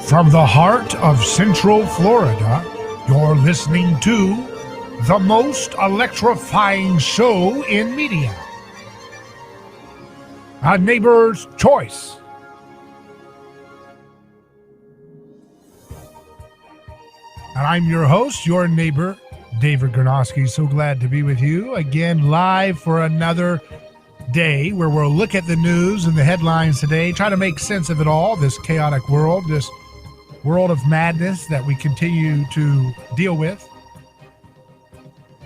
From the heart of Central Florida, you're listening to the most electrifying show in media, A Neighbor's Choice. And I'm your host, your neighbor, David Gornosky. So glad to be with you again, live for another day where we'll look at the news and the headlines today, try to make sense of it all, this chaotic world, this world of madness that we continue to deal with.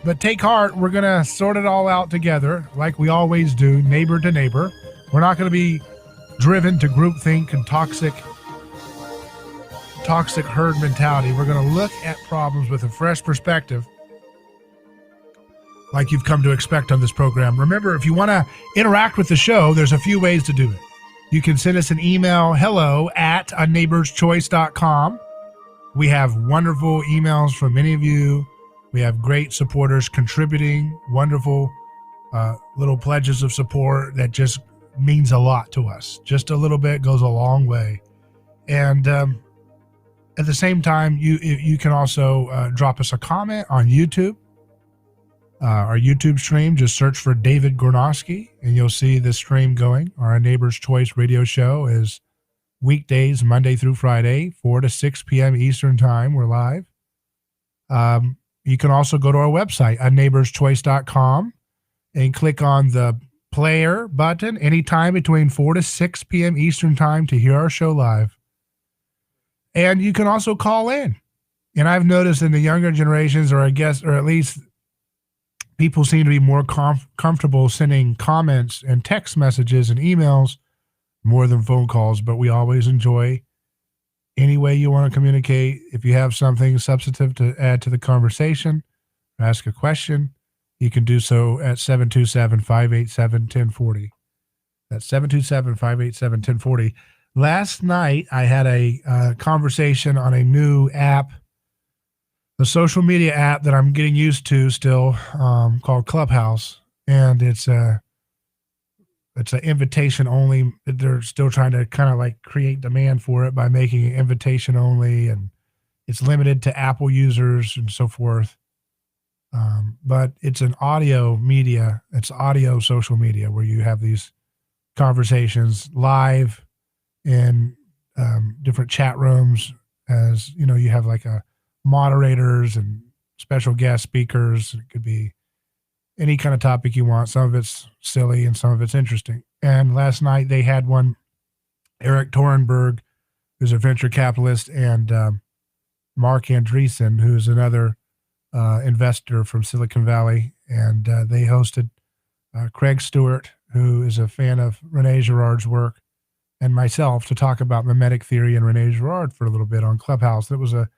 But take heart, we're going to sort it all out together like we always do, neighbor to neighbor. We're not going to be driven to groupthink and toxic herd mentality. We're going to look at problems with a fresh perspective like you've come to expect on this program. Remember, if you want to interact with the show, there's a few ways to do it. You can send us an email, hello@aneighborschoice.com. We have wonderful emails from many of you. We have great supporters contributing, wonderful little pledges of support that just means a lot to us. Just a little bit goes a long way. And at the same time, you can also drop us a comment on YouTube. Our YouTube stream, just search for David Gornosky and you'll see the stream going. Our Neighbor's Choice radio show is weekdays, Monday through Friday, 4 to 6 p.m. Eastern time. We're live. You can also go to our website, aneighborschoice.com, and click on the player button anytime between 4 to 6 p.m. Eastern time to hear our show live. And you can also call in. And I've noticed in the younger generations, or I guess, or at least people seem to be more comfortable sending comments and text messages and emails more than phone calls, but we always enjoy any way you want to communicate. If you have something substantive to add to the conversation, or ask a question, you can do so at 727-587-1040. That's 727-587-1040. Last night, I had a conversation on a new app, the social media app that I'm getting used to still, called Clubhouse, and it's an invitation only. They're still trying to kind of like create demand for it by making it invitation only, and it's limited to Apple users and so forth. But it's an audio media. It's audio social media where you have these conversations live in different chat rooms. As you know, you have like a moderators and special guest speakers. It could be any kind of topic you want. Some of it's silly and some of it's interesting. And last night they had one, Eric Torenberg, who's a venture capitalist, and Mark Andreessen, who's another investor from Silicon Valley. And they hosted Craig Stewart, who is a fan of Rene Girard's work, and myself to talk about mimetic theory and Rene Girard for a little bit on Clubhouse. It was a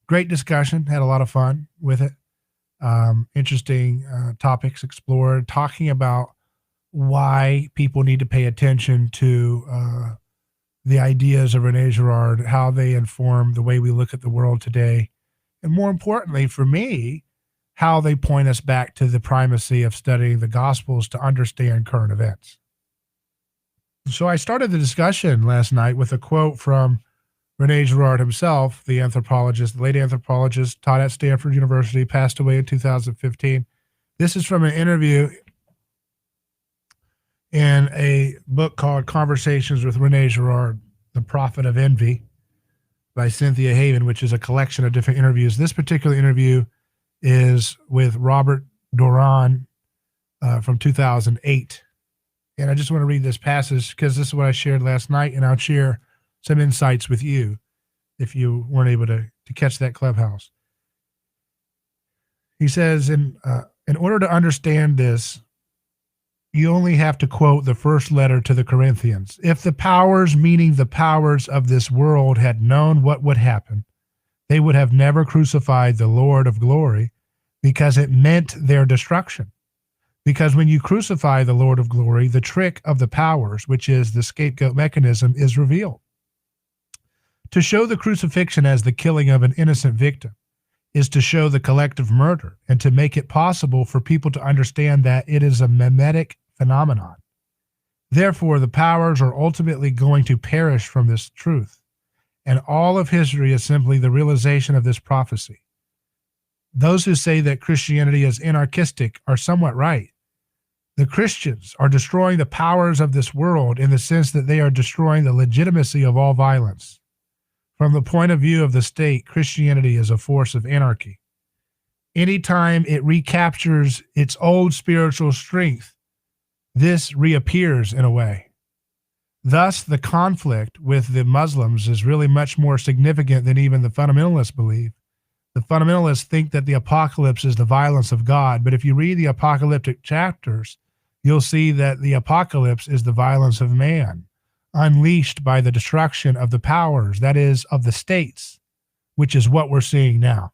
great discussion, had a lot of fun with it. Interesting topics explored, talking about why people need to pay attention to the ideas of Rene Girard, how they inform the way we look at the world today, and more importantly for me, how they point us back to the primacy of studying the Gospels to understand current events. So I started the discussion last night with a quote from Rene Girard himself, the anthropologist, the late anthropologist, taught at Stanford University, passed away in 2015. This is from an interview in a book called Conversations with Rene Girard, The Prophet of Envy, by Cynthia Haven, which is a collection of different interviews. This particular interview is with Robert Doran from 2008. And I just want to read this passage because this is what I shared last night, and I'll share some insights with you if you weren't able to catch that Clubhouse. He says, in order to understand this, you only have to quote the first letter to the Corinthians. If the powers, meaning the powers of this world, had known what would happen, they would have never crucified the Lord of glory, because it meant their destruction. Because when you crucify the Lord of glory, the trick of the powers, which is the scapegoat mechanism, is revealed. To show the crucifixion as the killing of an innocent victim is to show the collective murder and to make it possible for people to understand that it is a mimetic phenomenon. Therefore, the powers are ultimately going to perish from this truth, and all of history is simply the realization of this prophecy. Those who say that Christianity is anarchistic are somewhat right. The Christians are destroying the powers of this world in the sense that they are destroying the legitimacy of all violence. From the point of view of the state, Christianity is a force of anarchy. Anytime it recaptures its old spiritual strength, this reappears in a way. Thus, the conflict with the Muslims is really much more significant than even the fundamentalists believe. The fundamentalists think that the apocalypse is the violence of God, but if you read the apocalyptic chapters, you'll see that the apocalypse is the violence of man, unleashed by the destruction of the powers, that is, of the states, which is what we're seeing now.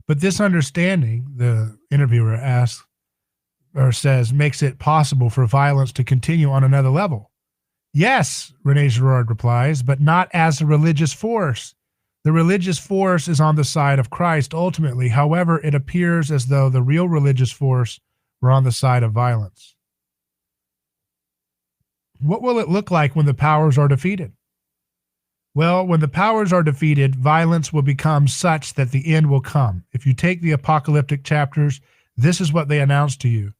But this understanding, the interviewer asks, or says, makes it possible for violence to continue on another level. Yes, René Girard replies, but not as a religious force. The religious force is on the side of Christ ultimately. However, it appears as though the real religious force were on the side of violence. What will it look like when the powers are defeated? Well, when the powers are defeated, violence will become such that the end will come. If you take the apocalyptic chapters, this is what they announce to you.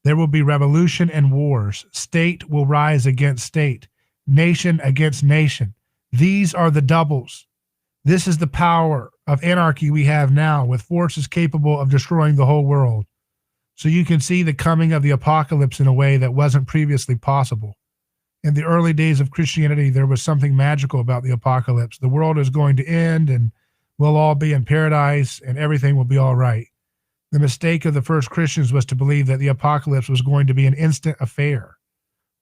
There will be revolution and wars. State will rise against state, nation against nation. These are the doubles. This is the power of anarchy we have now, with forces capable of destroying the whole world. So you can see the coming of the apocalypse in a way that wasn't previously possible. In the early days of Christianity, there was something magical about the apocalypse. The world is going to end and we'll all be in paradise and everything will be all right. The mistake of the first Christians was to believe that the apocalypse was going to be an instant affair.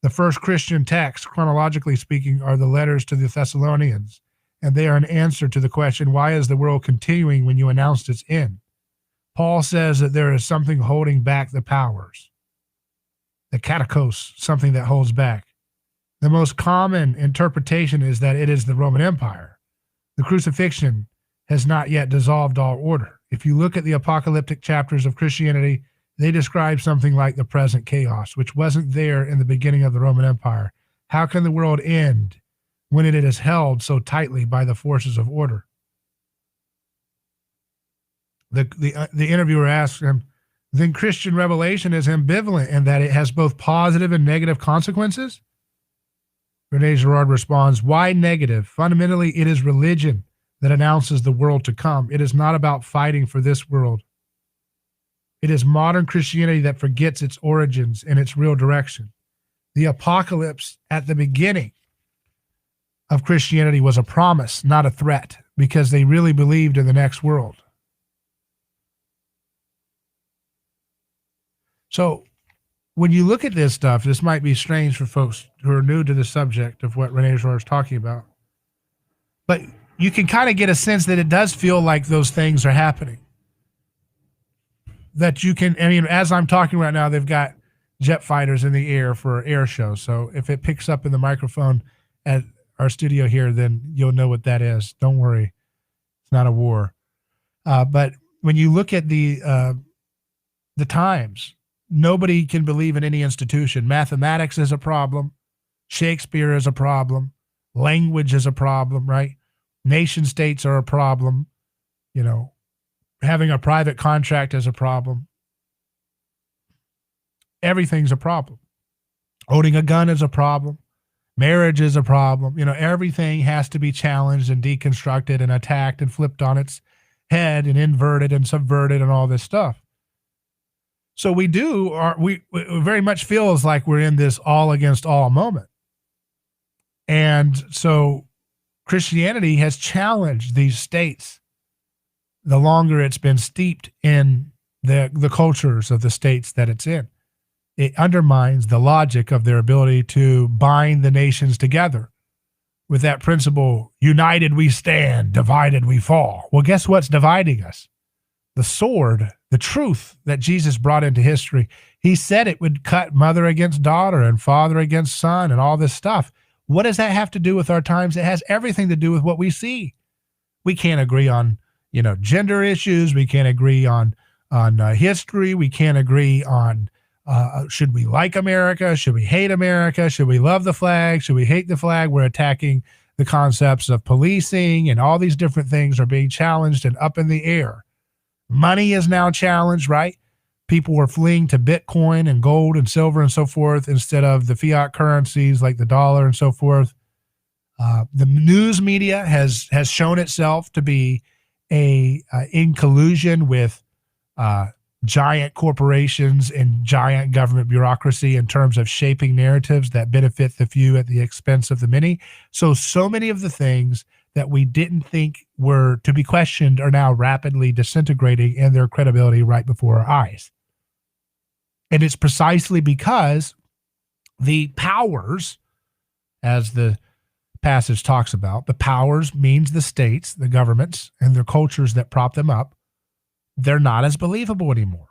The first Christian texts, chronologically speaking, are the letters to the Thessalonians, and they are an answer to the question, why is the world continuing when you announced its end? Paul says that there is something holding back the powers. The katakos, something that holds back. The most common interpretation is that it is the Roman Empire. The crucifixion has not yet dissolved all order. If you look at the apocalyptic chapters of Christianity, they describe something like the present chaos, which wasn't there in the beginning of the Roman Empire. How can the world end when it is held so tightly by the forces of order? The interviewer asks him, then Christian revelation is ambivalent in that it has both positive and negative consequences? René Girard responds, why negative? Fundamentally, it is religion that announces the world to come. It is not about fighting for this world. It is modern Christianity that forgets its origins and its real direction. The apocalypse at the beginning of Christianity was a promise, not a threat, because they really believed in the next world. So when you look at this stuff, this might be strange for folks who are new to the subject of what René Girard is talking about. But you can kind of get a sense that it does feel like those things are happening. That you can, I mean, as I'm talking right now, they've got jet fighters in the air for air show. So if it picks up in the microphone at our studio here, then you'll know what that is. Don't worry. It's not a war. But when you look at the times, nobody can believe in any institution. Mathematics is a problem. Shakespeare is a problem. Language is a problem, right? Nation states are a problem. You know, having a private contract is a problem. Everything's a problem. Owning a gun is a problem. Marriage is a problem. You know, everything has to be challenged and deconstructed and attacked and flipped on its head and inverted and subverted and all this stuff. So we very much feels like we're in this all against all moment. And so Christianity has challenged these states the longer it's been steeped in the cultures of the states that it's in. It undermines the logic of their ability to bind the nations together with that principle, united we stand, divided we fall. Well, guess what's dividing us? The sword, the truth that Jesus brought into history. He said it would cut mother against daughter and father against son and all this stuff. What does that have to do with our times? It has everything to do with what we see. We can't agree on, gender issues. We can't agree on history. We can't agree on should we like America? Should we hate America? Should we love the flag? Should we hate the flag? We're attacking the concepts of policing and all these different things are being challenged and up in the air. Money is now challenged, right? People were fleeing to Bitcoin and gold and silver and so forth instead of the fiat currencies like the dollar and so forth. The news media has shown itself to be in collusion with giant corporations and giant government bureaucracy in terms of shaping narratives that benefit the few at the expense of the many. So many of the things that we didn't think were to be questioned are now rapidly disintegrating in their credibility right before our eyes. And it's precisely because the powers, as the passage talks about, the powers means the states, the governments, and their cultures that prop them up, they're not as believable anymore.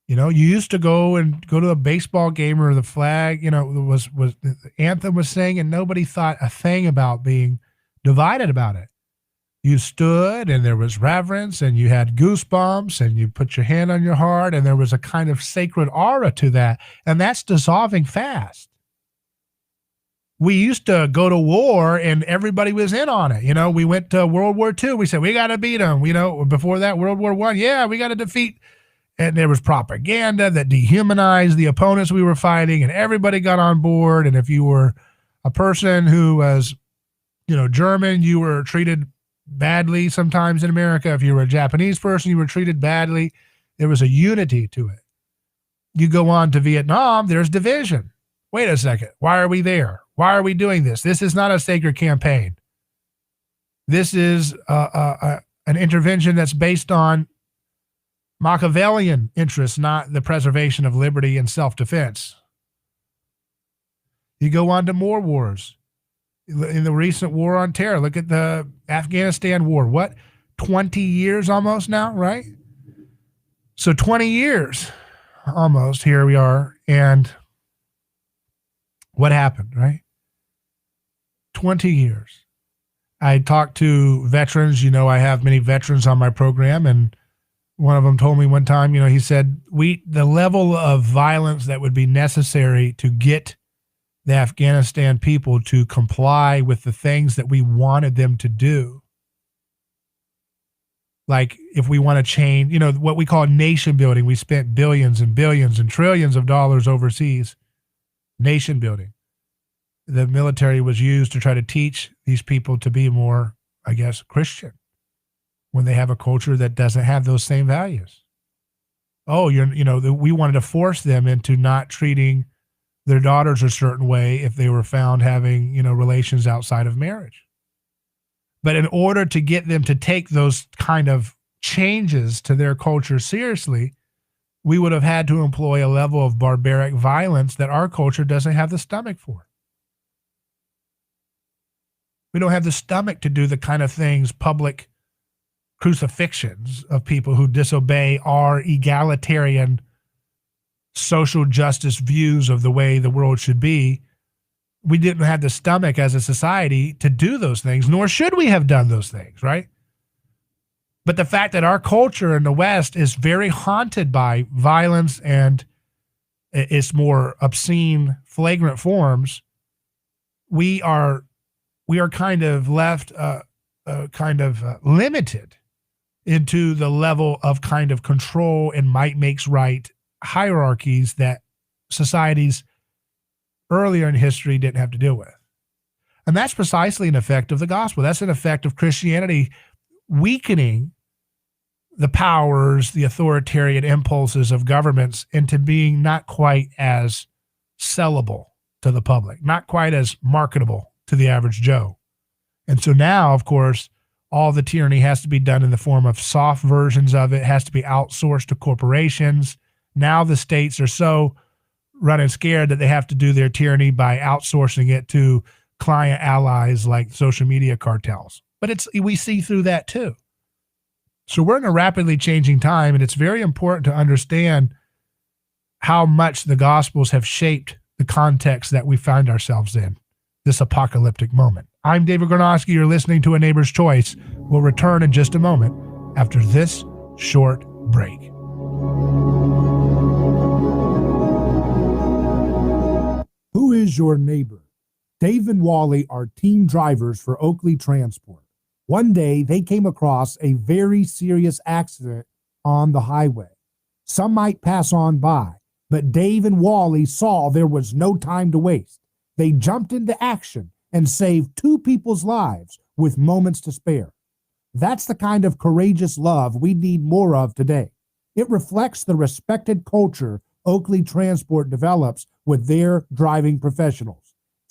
You know, you used to go to a baseball game or the flag, you know, was the anthem was sang and nobody thought a thing about being divided about it. You stood and there was reverence and you had goosebumps and you put your hand on your heart and there was a kind of sacred aura to that. And that's dissolving fast. We used to go to war and everybody was in on it. You know, we went to World War II. We said, we got to beat them. You know, before that, World War I, yeah, we got to defeat. And there was propaganda that dehumanized the opponents we were fighting and everybody got on board. And if you were a person who was, you know, German, you were treated badly sometimes in America. If you were a Japanese person, you were treated badly. There was a unity to it. You go on to Vietnam, there's division. Wait a second. Why are we there? Why are we doing this? This is not a sacred campaign. This is an intervention that's based on Machiavellian interests, not the preservation of liberty and self-defense. You go on to more wars. In the recent war on terror, look at the Afghanistan war. What? 20 years almost now, right? So 20 years almost, here we are. And what happened, right? 20 years. I talked to veterans. You know, I have many veterans on my program, and one of them told me one time, you know, he said, the level of violence that would be necessary to get the Afghanistan people to comply with the things that we wanted them to do. Like if we want to change, you know, what we call nation building, we spent billions and billions and trillions of dollars overseas, nation building. The military was used to try to teach these people to be more, I guess, Christian when they have a culture that doesn't have those same values. Oh, we wanted to force them into not treating their daughters a certain way if they were found having, you know, relations outside of marriage. But in order to get them to take those kind of changes to their culture seriously, we would have had to employ a level of barbaric violence that our culture doesn't have the stomach for. We don't have the stomach to do the kind of things, public crucifixions of people who disobey our egalitarian social justice views of the way the world should be. We didn't have the stomach as a society to do those things, nor should we have done those things, right? But the fact that our culture in the West is very haunted by violence and its more obscene, flagrant forms, we are kind of left limited into the level of kind of control and might makes right hierarchies that societies earlier in history didn't have to deal with. And that's precisely an effect of the gospel. That's an effect of Christianity weakening the powers, the authoritarian impulses of governments into being not quite as sellable to the public, not quite as marketable to the average Joe. And so now, of course, all the tyranny has to be done in the form of soft versions of it, has to be outsourced to corporations. Now the states are so running scared that they have to do their tyranny by outsourcing it to client allies like social media cartels. But we see through that too. So we're in a rapidly changing time, and it's very important to understand how much the Gospels have shaped the context that we find ourselves in, this apocalyptic moment. I'm David Gornowski. You're listening to A Neighbor's Choice. We'll return in just a moment after this short break. Who is your neighbor? Dave and Wally are team drivers for Oakley Transport. One day, they came across a very serious accident on the highway. Some might pass on by, but Dave and Wally saw there was no time to waste. They jumped into action and saved 2 people's lives with moments to spare. That's the kind of courageous love we need more of today. It reflects the respected culture Oakley Transport develops with their driving professionals.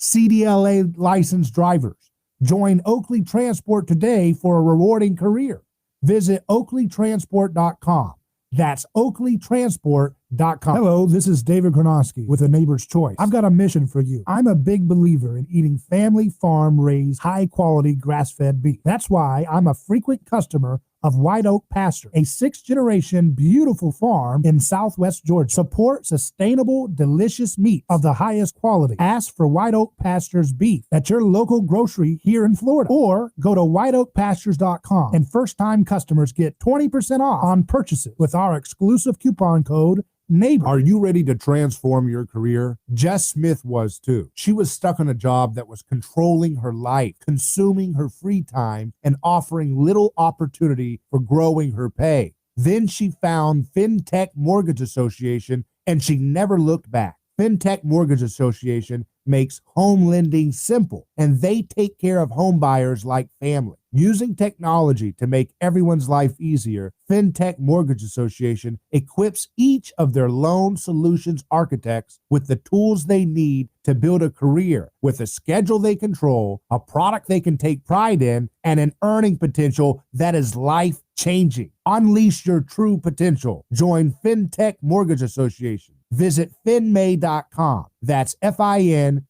CDLA licensed drivers. Join Oakley Transport today for a rewarding career. Visit oakleytransport.com. That's oakleytransport.com. Hello, this is David Kronosky with A Neighbor's Choice. I've got a mission for you. I'm a big believer in eating family farm-raised, high-quality grass-fed beef. That's why I'm a frequent customer of White Oak Pasture, a 6th-generation beautiful farm in southwest Georgia. Support sustainable, delicious meat of the highest quality. Ask for White Oak Pasture's beef at your local grocery here in Florida, or go to whiteoakpastures.com, and first-time customers get 20% off on purchases with our exclusive coupon code NEIGHBOR. Are you ready to transform your career? Jess Smith was too. She was stuck in a job that was controlling her life, consuming her free time, and offering little opportunity for growing her pay. Then she found FinTech Mortgage Association, and she never looked back. FinTech Mortgage Association makes home lending simple, and they take care of home buyers like family. Using technology to make everyone's life easier, FinTech Mortgage Association equips each of their loan solutions architects with the tools they need to build a career with a schedule they control, a product they can take pride in, and an earning potential that is life-changing. Unleash your true potential. Join FinTech Mortgage Association. Visit finmay.com. That's FINMAE.com.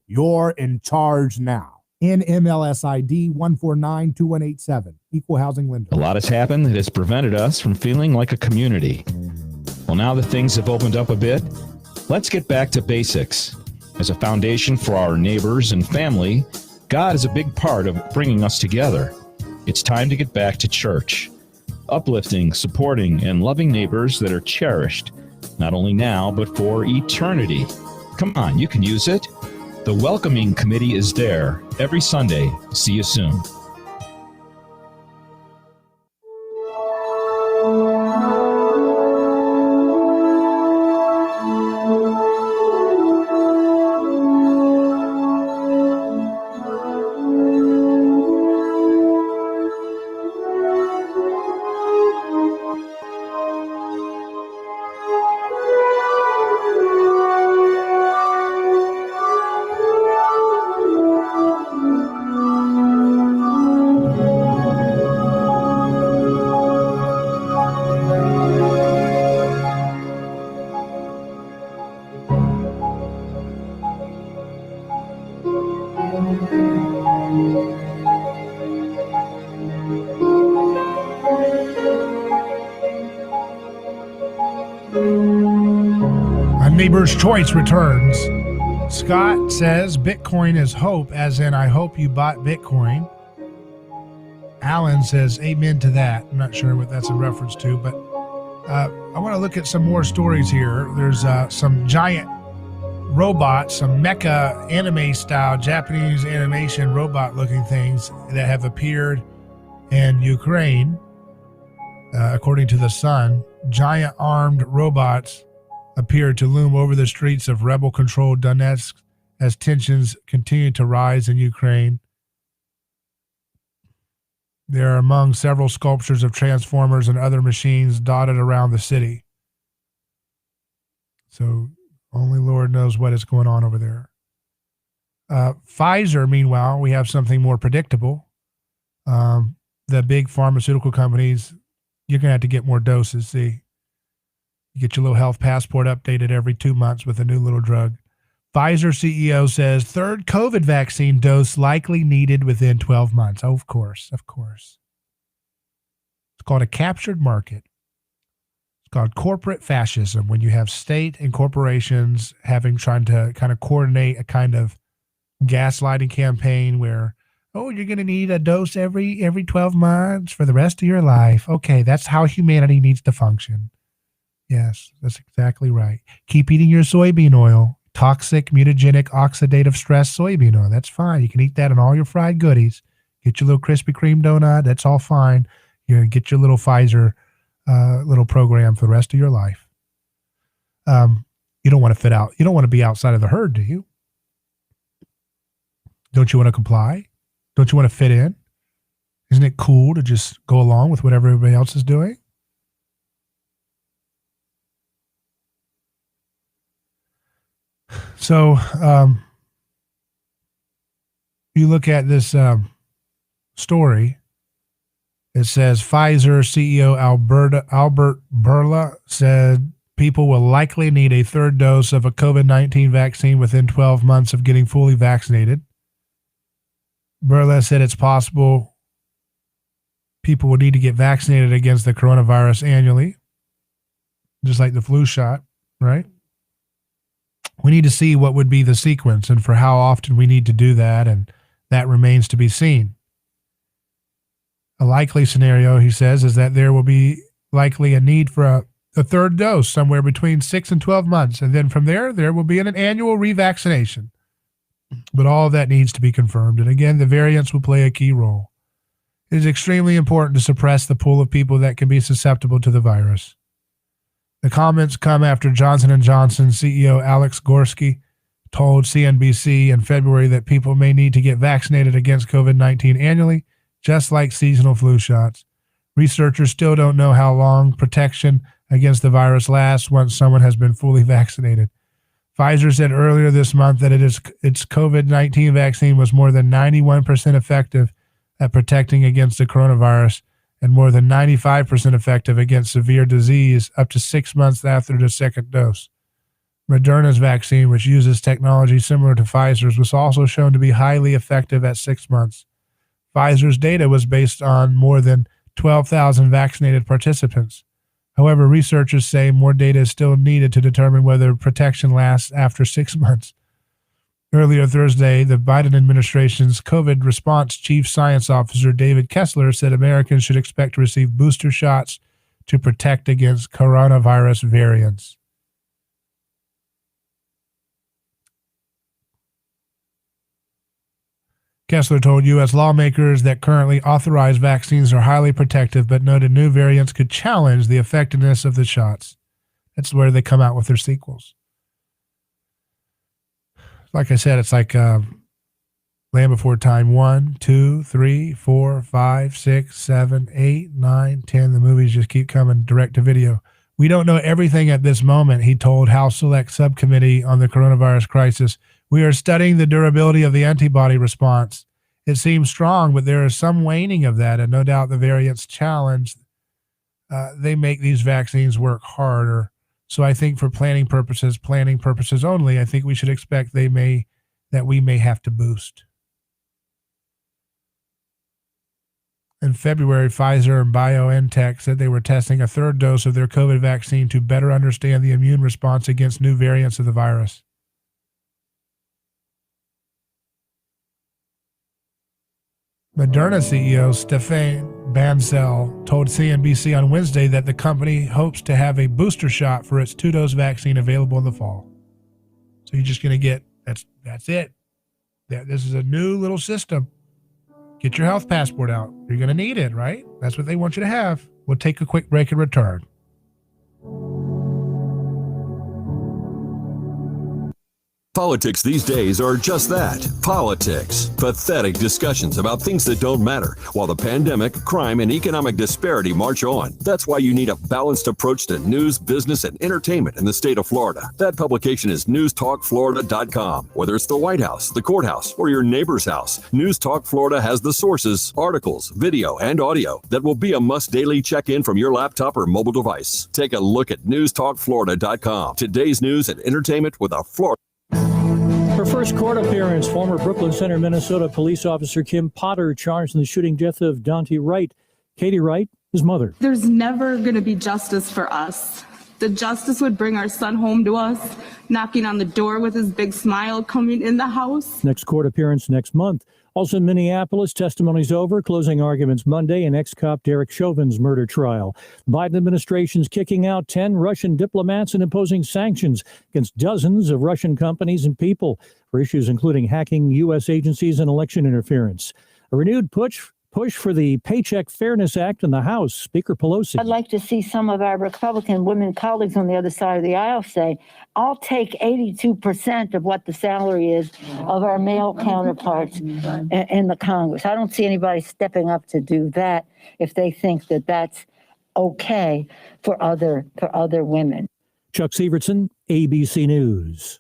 You're in charge now. NMLS ID 1492187. Equal housing lender. A lot has happened that has prevented us from feeling like a community. Well, now that things have opened up a bit, let's get back to basics. As a foundation for our neighbors and family, God is a big part of bringing us together. It's time to get back to church. Uplifting, supporting, and loving neighbors that are cherished, not only now, but for eternity. Come on, you can use it. The Welcoming Committee is there every Sunday. See you soon. Neighbor's Choice returns. Scott says Bitcoin is hope, as in I hope you bought Bitcoin. Alan says amen to that. I'm not sure what that's a reference to, but I want to look at some more stories here. There's some giant robots, some mecha anime style Japanese animation robot looking things that have appeared in Ukraine. According to The Sun, giant armed robots appear to loom over the streets of rebel-controlled Donetsk as tensions continue to rise in Ukraine. They are among several sculptures of transformers and other machines dotted around the city. So only Lord knows what is going on over there. Pfizer, meanwhile, we have something more predictable. The big pharmaceutical companies, you're going to have to get more doses, see. You get your little health passport updated every 2 months with a new little drug. Pfizer CEO says third COVID vaccine dose likely needed within 12 months. Oh, of course. It's called a captured market. It's called corporate fascism, when you have state and corporations trying to kind of coordinate a kind of gaslighting campaign where, oh, you're going to need a dose every 12 months for the rest of your life. Okay, that's how humanity needs to function. Yes, that's exactly right. Keep eating your soybean oil. toxic, mutagenic, oxidative stress soybean oil. That's fine. You can eat that in all your fried goodies. Get your little Krispy Kreme donut. That's all fine. You get your little Pfizer little program for the rest of your life. You don't want to fit out. You don't want to be outside of the herd, do you? Don't you want to comply? Don't you want to fit in? Isn't it cool to just go along with whatever everybody else is doing? So you look at this story. It says Pfizer CEO Albert Bourla said people will likely need a third dose of a COVID-19 vaccine within 12 months of getting fully vaccinated. Bourla said it's possible people will need to get vaccinated against the coronavirus annually, just like the flu shot, right? We need to see what would be the sequence and for how often we need to do that, and that remains to be seen. A likely scenario, he says, is that there will be likely a need for a third dose somewhere between 6 and 12 months, and then from there will be an annual revaccination. But all of that needs to be confirmed, and again, the variants will play a key role. It is extremely important to suppress the pool of people that can be susceptible to the virus. The comments come after Johnson & Johnson CEO Alex Gorsky told CNBC in February that people may need to get vaccinated against COVID-19 annually, just like seasonal flu shots. Researchers still don't know how long protection against the virus lasts once someone has been fully vaccinated. Pfizer said earlier this month that its COVID-19 vaccine was more than 91% effective at protecting against the coronavirus and more than 95% effective against severe disease up to 6 months after the second dose. Moderna's vaccine, which uses technology similar to Pfizer's, was also shown to be highly effective at 6 months. Pfizer's data was based on more than 12,000 vaccinated participants. However, researchers say more data is still needed to determine whether protection lasts after 6 months. Earlier Thursday, the Biden administration's COVID response chief science officer, David Kessler, said Americans should expect to receive booster shots to protect against coronavirus variants. Kessler told U.S. lawmakers that currently authorized vaccines are highly protective, but noted new variants could challenge the effectiveness of the shots. That's where they come out with their sequels. Like I said, it's like Land Before Time 1, 2, 3, 4, 5, 6, 7, 8, 9, 10. The movies just keep coming direct to video. We don't know everything at this moment, he told House Select Subcommittee on the Coronavirus Crisis. We are studying the durability of the antibody response. It seems strong, but there is some waning of that, and no doubt the variants challenge. They make these vaccines work harder. So I think for planning purposes only, I think we should expect we may have to boost. In February, Pfizer and BioNTech said they were testing a third dose of their COVID vaccine to better understand the immune response against new variants of the virus. Moderna CEO Stéphane Bancel told CNBC on Wednesday that the company hopes to have a booster shot for its 2-dose vaccine available in the fall. So you're just going to get, that's it. This is a new little system. Get your health passport out. You're going to need it, right? That's what they want you to have. We'll take a quick break and return. Politics these days are just that, politics. Pathetic discussions about things that don't matter, while the pandemic, crime, and economic disparity march on. That's why you need a balanced approach to news, business, and entertainment in the state of Florida. That publication is newstalkflorida.com. Whether it's the White House, the courthouse, or your neighbor's house, News Talk Florida has the sources, articles, video, and audio that will be a must daily check-in from your laptop or mobile device. Take a look at newstalkflorida.com. Today's news and entertainment with a Florida. Her first court appearance, former Brooklyn Center, Minnesota police officer Kim Potter charged in the shooting death of Dante Wright. Katie Wright, his mother. There's never going to be justice for us. The justice would bring our son home to us, knocking on the door with his big smile, coming in the house. Next court appearance next month. Also in Minneapolis, testimony's over, closing arguments Monday in ex-cop Derek Chauvin's murder trial. The Biden administration's kicking out 10 Russian diplomats and imposing sanctions against dozens of Russian companies and people for issues including hacking U.S. agencies and election interference. A renewed push for the Paycheck Fairness Act in the House. Speaker Pelosi. I'd like to see some of our Republican women colleagues on the other side of the aisle say, I'll take 82% of what the salary is of our male counterparts in the Congress. I don't see anybody stepping up to do that if they think that that's okay for other women. Chuck Severson, ABC News.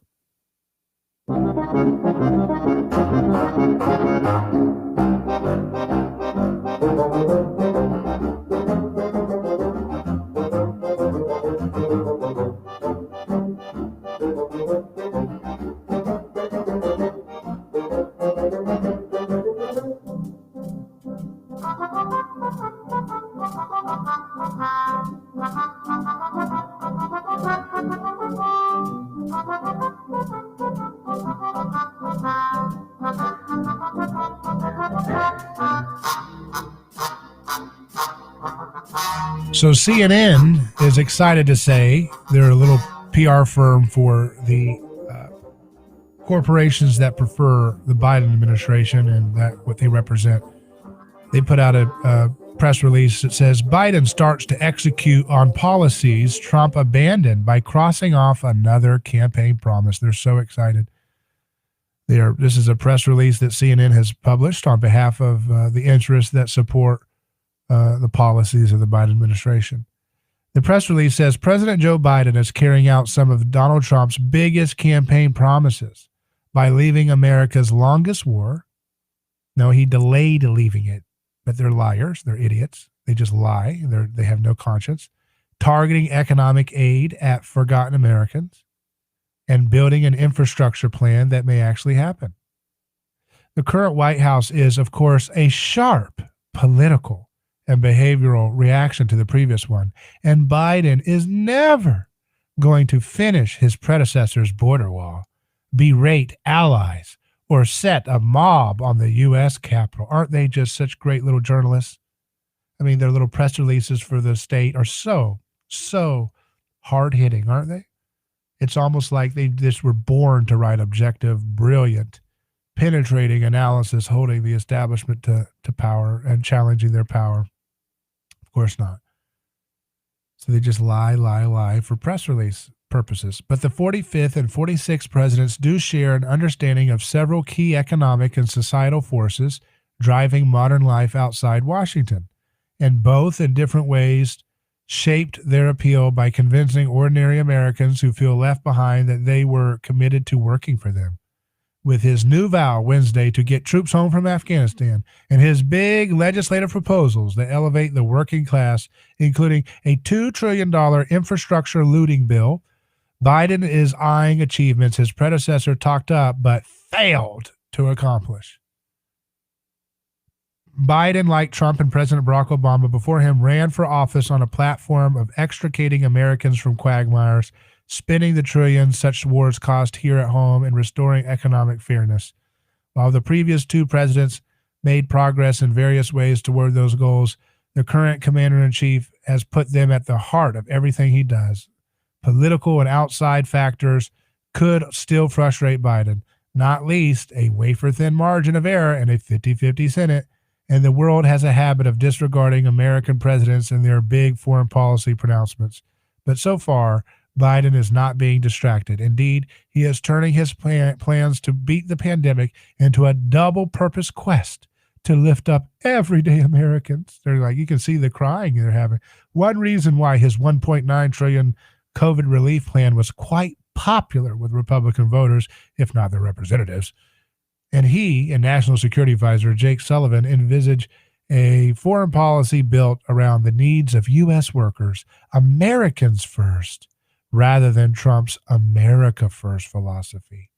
So CNN is excited to say they're a little PR firm for the corporations that prefer the Biden administration and that what they represent. They put out a press release that says Biden starts to execute on policies Trump abandoned by crossing off another campaign promise. They're so excited. This is a press release that CNN has published on behalf of the interests that support the policies of the Biden administration. The press release says President Joe Biden is carrying out some of Donald Trump's biggest campaign promises by leaving America's longest war. No, he delayed leaving it, but they're liars. They're idiots. They just lie. They have no conscience. Targeting economic aid at forgotten Americans and building an infrastructure plan that may actually happen. The current White House is, of course, a sharp political and behavioral reaction to the previous one. And Biden is never going to finish his predecessor's border wall, berate allies, or set a mob on the U.S. Capitol. Aren't they just such great little journalists? I mean, their little press releases for the state are so hard-hitting, aren't they? It's almost like they just were born to write objective, brilliant, penetrating analysis, holding the establishment to power and challenging their power. Of course not. So they just lie for press release purposes. But the 45th and 46th presidents do share an understanding of several key economic and societal forces driving modern life outside Washington, and both in different ways shaped their appeal by convincing ordinary Americans who feel left behind that they were committed to working for them. With his new vow Wednesday to get troops home from Afghanistan and his big legislative proposals that elevate the working class, including a $2 trillion infrastructure looting bill, Biden is eyeing achievements his predecessor talked up but failed to accomplish. Biden, like Trump and President Barack Obama before him, ran for office on a platform of extricating Americans from quagmires, spending the trillions such wars cost here at home, and restoring economic fairness. While the previous two presidents made progress in various ways toward those goals, the current commander-in-chief has put them at the heart of everything he does. Political and outside factors could still frustrate Biden, not least a wafer-thin margin of error and a 50-50 Senate, and the world has a habit of disregarding American presidents and their big foreign policy pronouncements. But so far, Biden is not being distracted. Indeed, he is turning his plans to beat the pandemic into a double-purpose quest to lift up everyday Americans. They're like, you can see the crying they're having. One reason why his $1.9 trillion COVID relief plan was quite popular with Republican voters, if not their representatives. And he and National Security Advisor Jake Sullivan envisage a foreign policy built around the needs of U.S. workers, Americans first, rather than Trump's America First philosophy.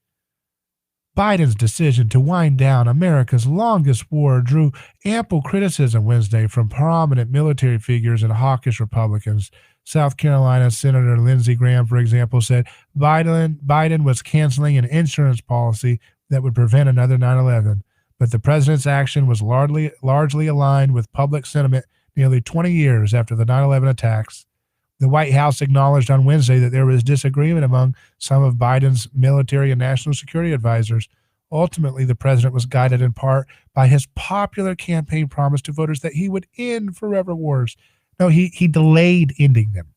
Biden's decision to wind down America's longest war drew ample criticism Wednesday from prominent military figures and hawkish Republicans. South Carolina Senator Lindsey Graham, for example, said Biden was canceling an insurance policy that would prevent another 9/11. but the president's action was largely aligned with public sentiment nearly 20 years after the 9/11 attacks. The White House acknowledged on Wednesday that there was disagreement among some of Biden's military and national security advisors. Ultimately, the president was guided in part by his popular campaign promise to voters that he would end forever wars. No, he delayed ending them.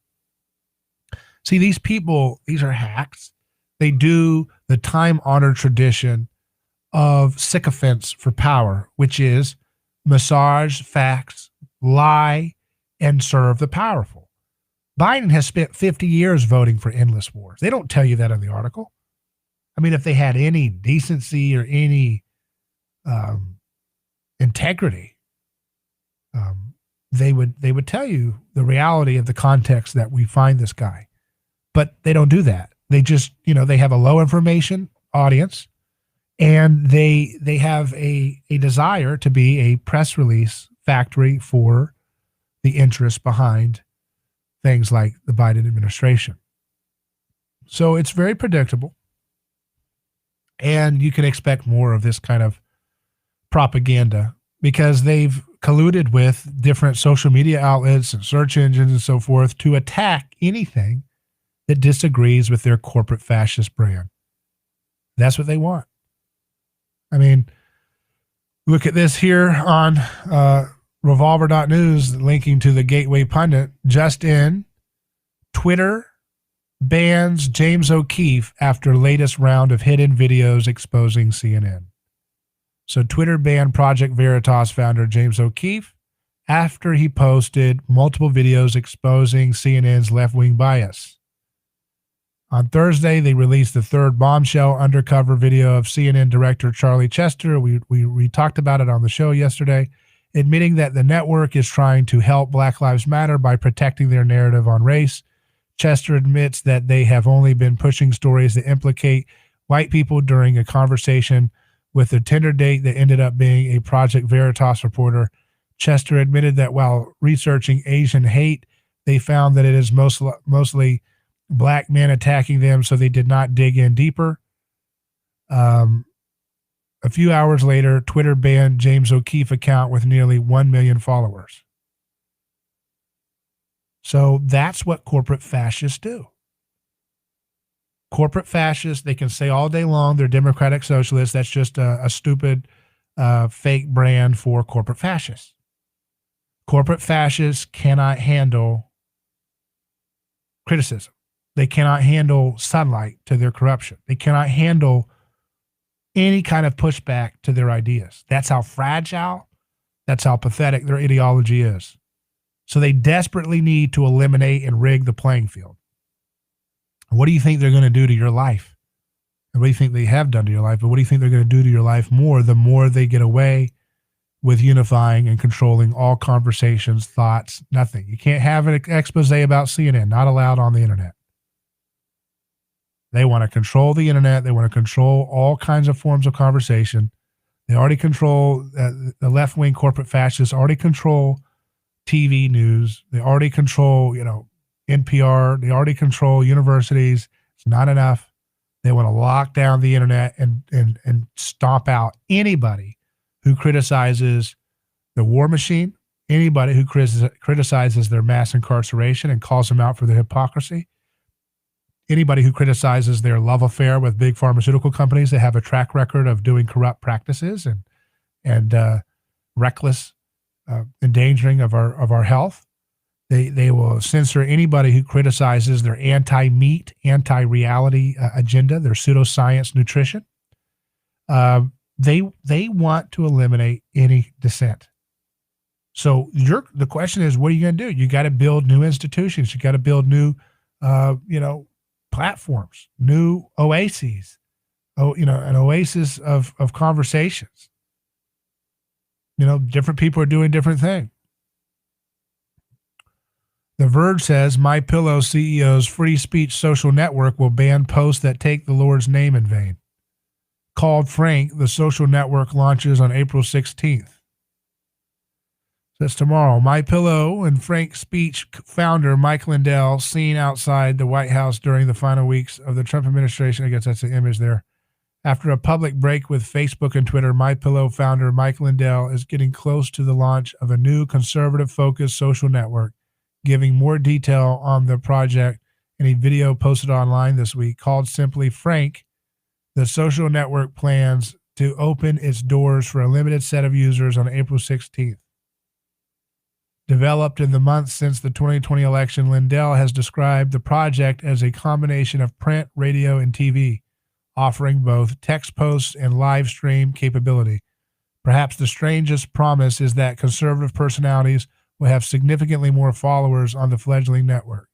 See, these people, these are hacks. They do the time-honored tradition of sycophants for power, which is massage facts, lie, and serve the powerful. Biden has spent 50 years voting for endless wars. They don't tell you that in the article. I mean, if they had any decency or any integrity, they would tell you the reality of the context that we find this guy. But they don't do that. They just, they have a low information audience, and they have a desire to be a press release factory for the interests behind things like the Biden administration. So it's very predictable. And you can expect more of this kind of propaganda because they've colluded with different social media outlets and search engines and so forth to attack anything that disagrees with their corporate fascist brand. That's what they want. I mean, look at this here on revolver.news, linking to the Gateway Pundit. Just in, Twitter bans James O'Keefe after latest round of hidden videos exposing CNN. So Twitter banned Project Veritas founder James O'Keefe after he posted multiple videos exposing CNN's left-wing bias. On Thursday, they released the third bombshell undercover video of CNN director Charlie Chester. We talked about it on the show yesterday, admitting that the network is trying to help Black Lives Matter by protecting their narrative on race. Chester admits that they have only been pushing stories that implicate white people during a conversation with a Tinder date that ended up being a Project Veritas reporter. Chester admitted that while researching Asian hate, they found that it is mostly black men attacking them, so they did not dig in deeper. A few hours later, Twitter banned James O'Keefe account with nearly 1 million followers. So that's what corporate fascists do. Corporate fascists, they can say all day long they're democratic socialists. That's just a stupid fake brand for corporate fascists. Corporate fascists cannot handle criticism. They cannot handle sunlight to their corruption. They cannot handle any kind of pushback to their ideas. That's how fragile, that's how pathetic their ideology is. So they desperately need to eliminate and rig the playing field. What do you think they're going to do to your life? And what do you think they have done to your life? But what do you think they're going to do to your life more the more they get away with unifying and controlling all conversations, thoughts, nothing. You can't have an expose about CNN, not allowed on the internet. They want to control the internet. They want to control all kinds of forms of conversation. They already control, the left-wing corporate fascists already control TV news. They already control, NPR. They already control universities. It's not enough. They want to lock down the internet and stomp out anybody who criticizes the war machine, anybody who criticizes their mass incarceration and calls them out for their hypocrisy, anybody who criticizes their love affair with big pharmaceutical companies that have a track record of doing corrupt practices and reckless endangering of our health. They will censor anybody who criticizes their anti-meat, anti-reality agenda, their pseudoscience nutrition. They want to eliminate any dissent. So the question is, what are you going to do? You got to build new institutions. You got to build new, platforms, new oases. An oasis of conversations. Different people are doing different things. The Verge says, MyPillow CEO's free speech social network will ban posts that take the Lord's name in vain. Called Frank, the social network launches on April 16th. That's tomorrow. MyPillow and Frank Speech founder Mike Lindell seen outside the White House during the final weeks of the Trump administration. I guess that's the image there. After a public break with Facebook and Twitter, MyPillow founder Mike Lindell is getting close to the launch of a new conservative-focused social network, giving more detail on the project in a video posted online this week called simply Frank. The social network plans to open its doors for a limited set of users on April 16th. Developed in the months since the 2020 election, Lindell has described the project as a combination of print, radio, and TV, offering both text posts and live stream capability. Perhaps the strangest promise is that conservative personalities will have significantly more followers on the fledgling network.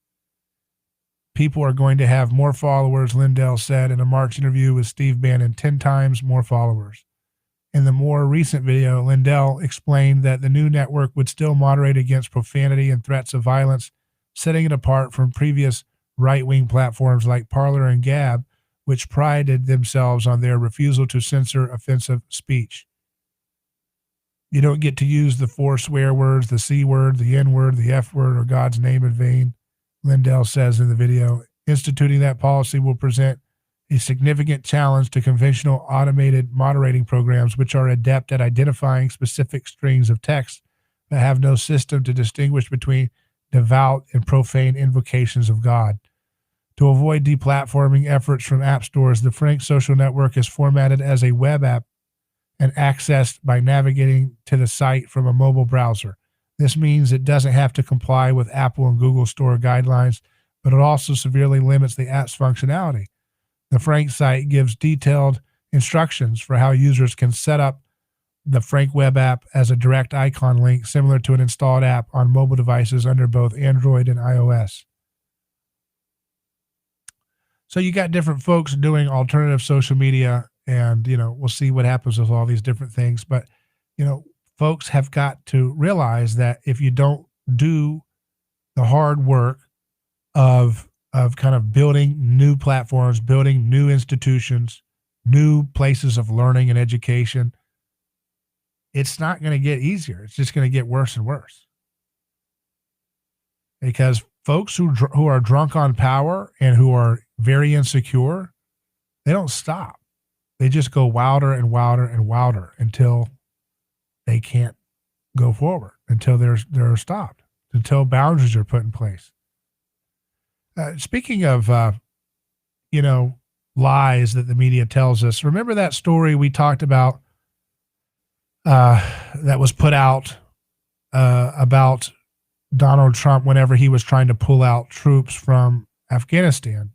People are going to have more followers, Lindell said in a March interview with Steve Bannon, 10 times more followers. In the more recent video, Lindell explained that the new network would still moderate against profanity and threats of violence, setting it apart from previous right-wing platforms like Parler and Gab, which prided themselves on their refusal to censor offensive speech. You don't get to use the 4 swear words, the C word, the N word, the F word, or God's name in vain, Lindell says in the video. Instituting that policy will present a significant challenge to conventional automated moderating programs, which are adept at identifying specific strings of text but have no system to distinguish between devout and profane invocations of God. To avoid deplatforming efforts from app stores, the Frank social network is formatted as a web app and accessed by navigating to the site from a mobile browser. This means it doesn't have to comply with Apple and Google Store guidelines, but it also severely limits the app's functionality. The Frank site gives detailed instructions for how users can set up the Frank web app as a direct icon link, similar to an installed app on mobile devices under both Android and iOS. So you got different folks doing alternative social media, and, we'll see what happens with all these different things. But, folks have got to realize that if you don't do the hard work of kind of building new platforms, building new institutions, new places of learning and education, it's not going to get easier. It's just going to get worse and worse. Because folks who are drunk on power and who are very insecure, they don't stop. They just go wilder and wilder and wilder until they can't go forward, until they're stopped, until boundaries are put in place. Speaking of, lies that the media tells us, remember that story we talked about that was put out about Donald Trump whenever he was trying to pull out troops from Afghanistan?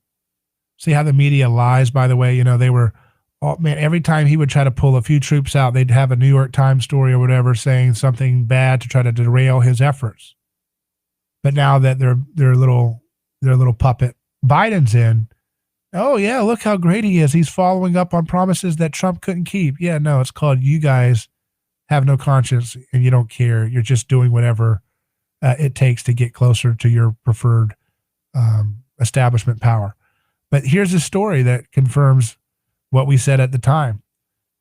See how the media lies, by the way? They were, every time he would try to pull a few troops out, they'd have a New York Times story or whatever saying something bad to try to derail his efforts. But now that their little puppet Biden's in, oh yeah, look how great he is. He's following up on promises that Trump couldn't keep. Yeah, no, it's called you guys have no conscience and you don't care. You're just doing whatever it takes to get closer to your preferred establishment power. But here's a story that confirms what we said at the time.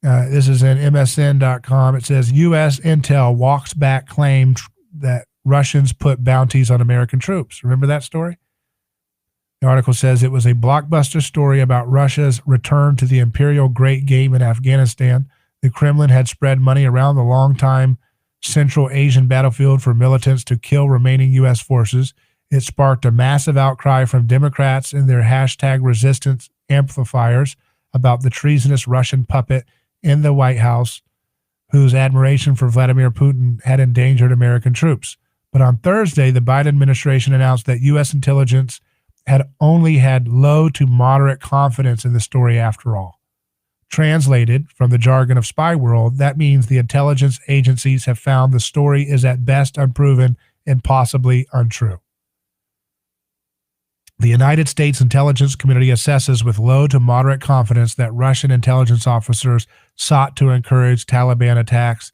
This is in MSN.com. It says U.S. intel walks back claim that Russians put bounties on American troops. Remember that story? The article says it was a blockbuster story about Russia's return to the imperial great game in Afghanistan. The Kremlin had spread money around the longtime Central Asian battlefield for militants to kill remaining U.S. forces. It sparked a massive outcry from Democrats and their hashtag resistance amplifiers about the treasonous Russian puppet in the White House, whose admiration for Vladimir Putin had endangered American troops. But on Thursday, the Biden administration announced that U.S. intelligence had only had low to moderate confidence in the story after all. Translated from the jargon of spy world, that means the intelligence agencies have found the story is at best unproven and possibly untrue. The United States intelligence community assesses with low to moderate confidence that Russian intelligence officers sought to encourage Taliban attacks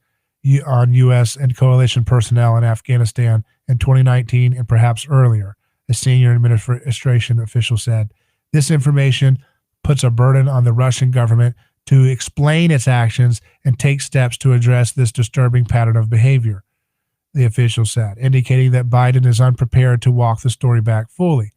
on U.S. and coalition personnel in Afghanistan in 2019 and perhaps earlier, a senior administration official said. This information puts a burden on the Russian government to explain its actions and take steps to address this disturbing pattern of behavior, the official said, indicating that Biden is unprepared to walk the story back fully.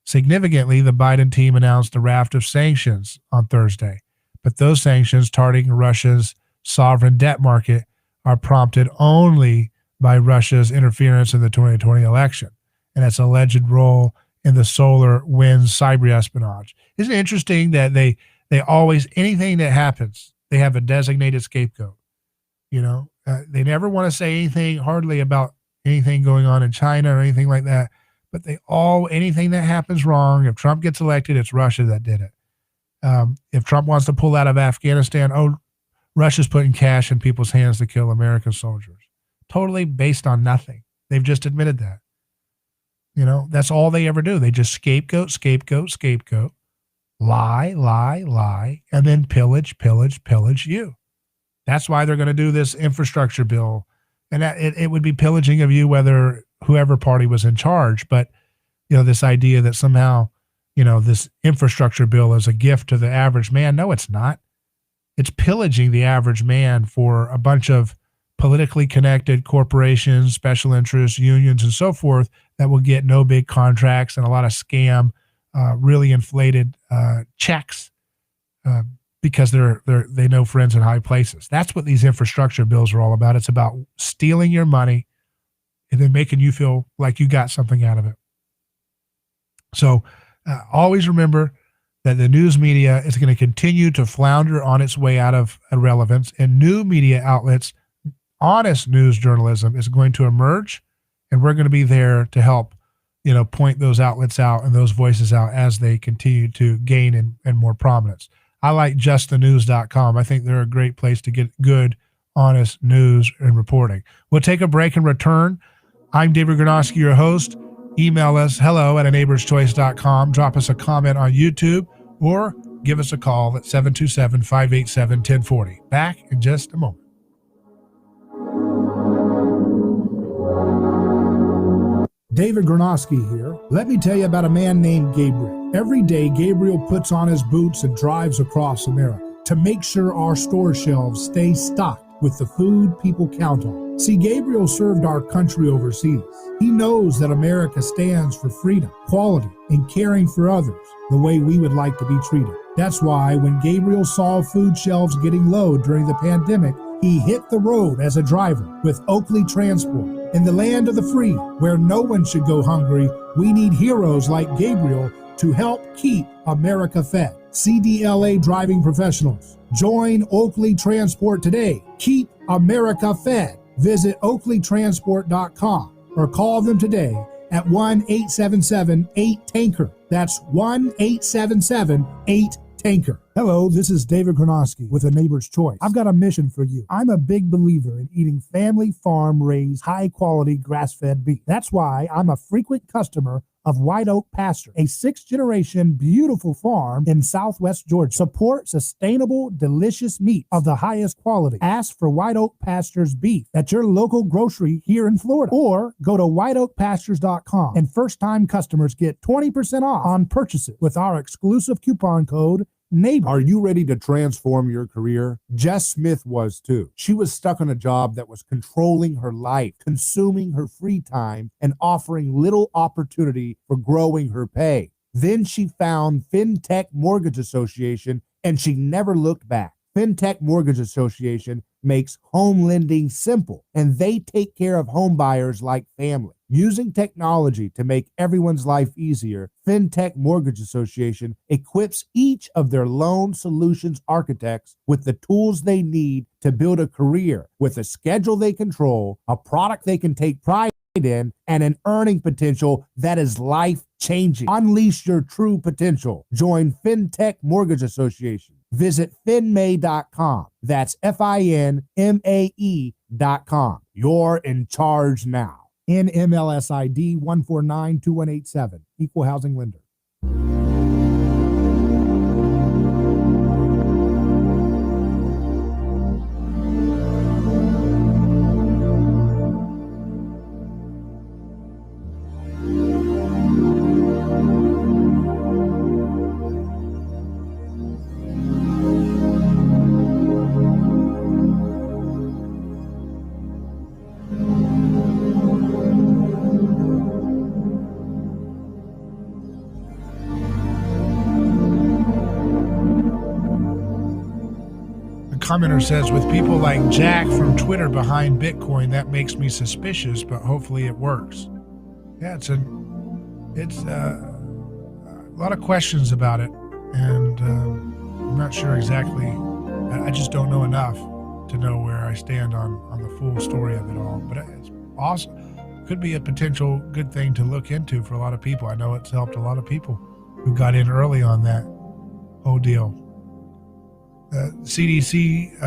Significantly, the Biden team announced a raft of sanctions on Thursday. But those sanctions targeting Russia's sovereign debt market are prompted only by Russia's interference in the 2020 election and its alleged role in the solar wind cyber espionage. Isn't it interesting that they always, anything that happens, they have a designated scapegoat? You know, they never want to say anything hardly about anything going on in China or anything like that. But anything that happens wrong, if Trump gets elected, it's Russia that did it. If Trump wants to pull out of Afghanistan, Russia's putting cash in people's hands to kill American soldiers. Totally based on nothing. They've just admitted that. You know, that's all they ever do. They just scapegoat, lie, and then pillage you. That's why they're going to do this infrastructure bill. And it would be pillaging of you whether whoever party was in charge. But, you know, this idea that somehow, you know, this infrastructure bill is a gift to the average man. No, it's not. It's pillaging the average man for a bunch of politically connected corporations, special interests, unions, and so forth that will get no big contracts and a lot of scam, really inflated checks because they know friends in high places. That's what these infrastructure bills are all about. It's about stealing your money and then making you feel like you got something out of it. So always remember that the news media is going to continue to flounder on its way out of irrelevance, and new media outlets, honest news journalism, is going to emerge, and we're going to be there to help, you know, point those outlets out and those voices out as they continue to gain in more prominence. I like justthenews.com. I think they're a great place to get good, honest news and reporting. We'll take a break and return. I'm David Gronowski, your host. Email us, hello@aneighborschoice.com. Drop us a comment on YouTube or give us a call at 727-587-1040. Back in just a moment. David Gronowski here. Let me tell you about a man named Gabriel. Every day, Gabriel puts on his boots and drives across America to make sure our store shelves stay stocked with the food people count on. See, Gabriel served our country overseas. He knows that America stands for freedom, quality, and caring for others the way we would like to be treated. That's why when Gabriel saw food shelves getting low during the pandemic, he hit the road as a driver with Oakley Transport. In the land of the free, where no one should go hungry, we need heroes like Gabriel to help keep America fed. CDLA driving professionals. Join Oakley Transport today. Keep America fed. Visit oakleytransport.com or call them today at 1-877-8-TANKER. That's 1-877-8-TANKER. Hello, this is David Gronowski with A Neighbor's Choice. I've got a mission for you. I'm a big believer in eating family farm-raised, high-quality grass-fed beef. That's why I'm a frequent customer of White Oak Pasture, a sixth-generation beautiful farm in southwest Georgia. Support sustainable, delicious meat of the highest quality. Ask for White Oak Pasture's beef at your local grocery here in Florida, or go to whiteoakpastures.com, and first-time customers get 20% off on purchases with our exclusive coupon code NEIGHBOR. Are you ready to transform your career? Jess Smith was too. She was stuck on a job that was controlling her life, consuming her free time, and offering little opportunity for growing her pay. Then she found FinTech Mortgage Association, and she never looked back. FinTech Mortgage Association makes home lending simple, and they take care of home buyers like family. Using technology to make everyone's life easier, FinTech Mortgage Association equips each of their loan solutions architects with the tools they need to build a career with a schedule they control, a product they can take pride in, and an earning potential that is life-changing. Unleash your true potential. Join FinTech Mortgage Association. Visit finmay.com. That's FINMAE.com. You're in charge now. NMLS ID 1492187. Equal housing lender. commenter says, with people like Jack from Twitter behind Bitcoin, that makes me suspicious, but hopefully it works. Yeah, it's a lot of questions about it, and I'm not sure exactly. I just don't know enough to know where I stand on the full story of it all. But it's awesome. Could be a potential good thing to look into for a lot of people. I know it's helped a lot of people who got in early on that whole deal. CDC,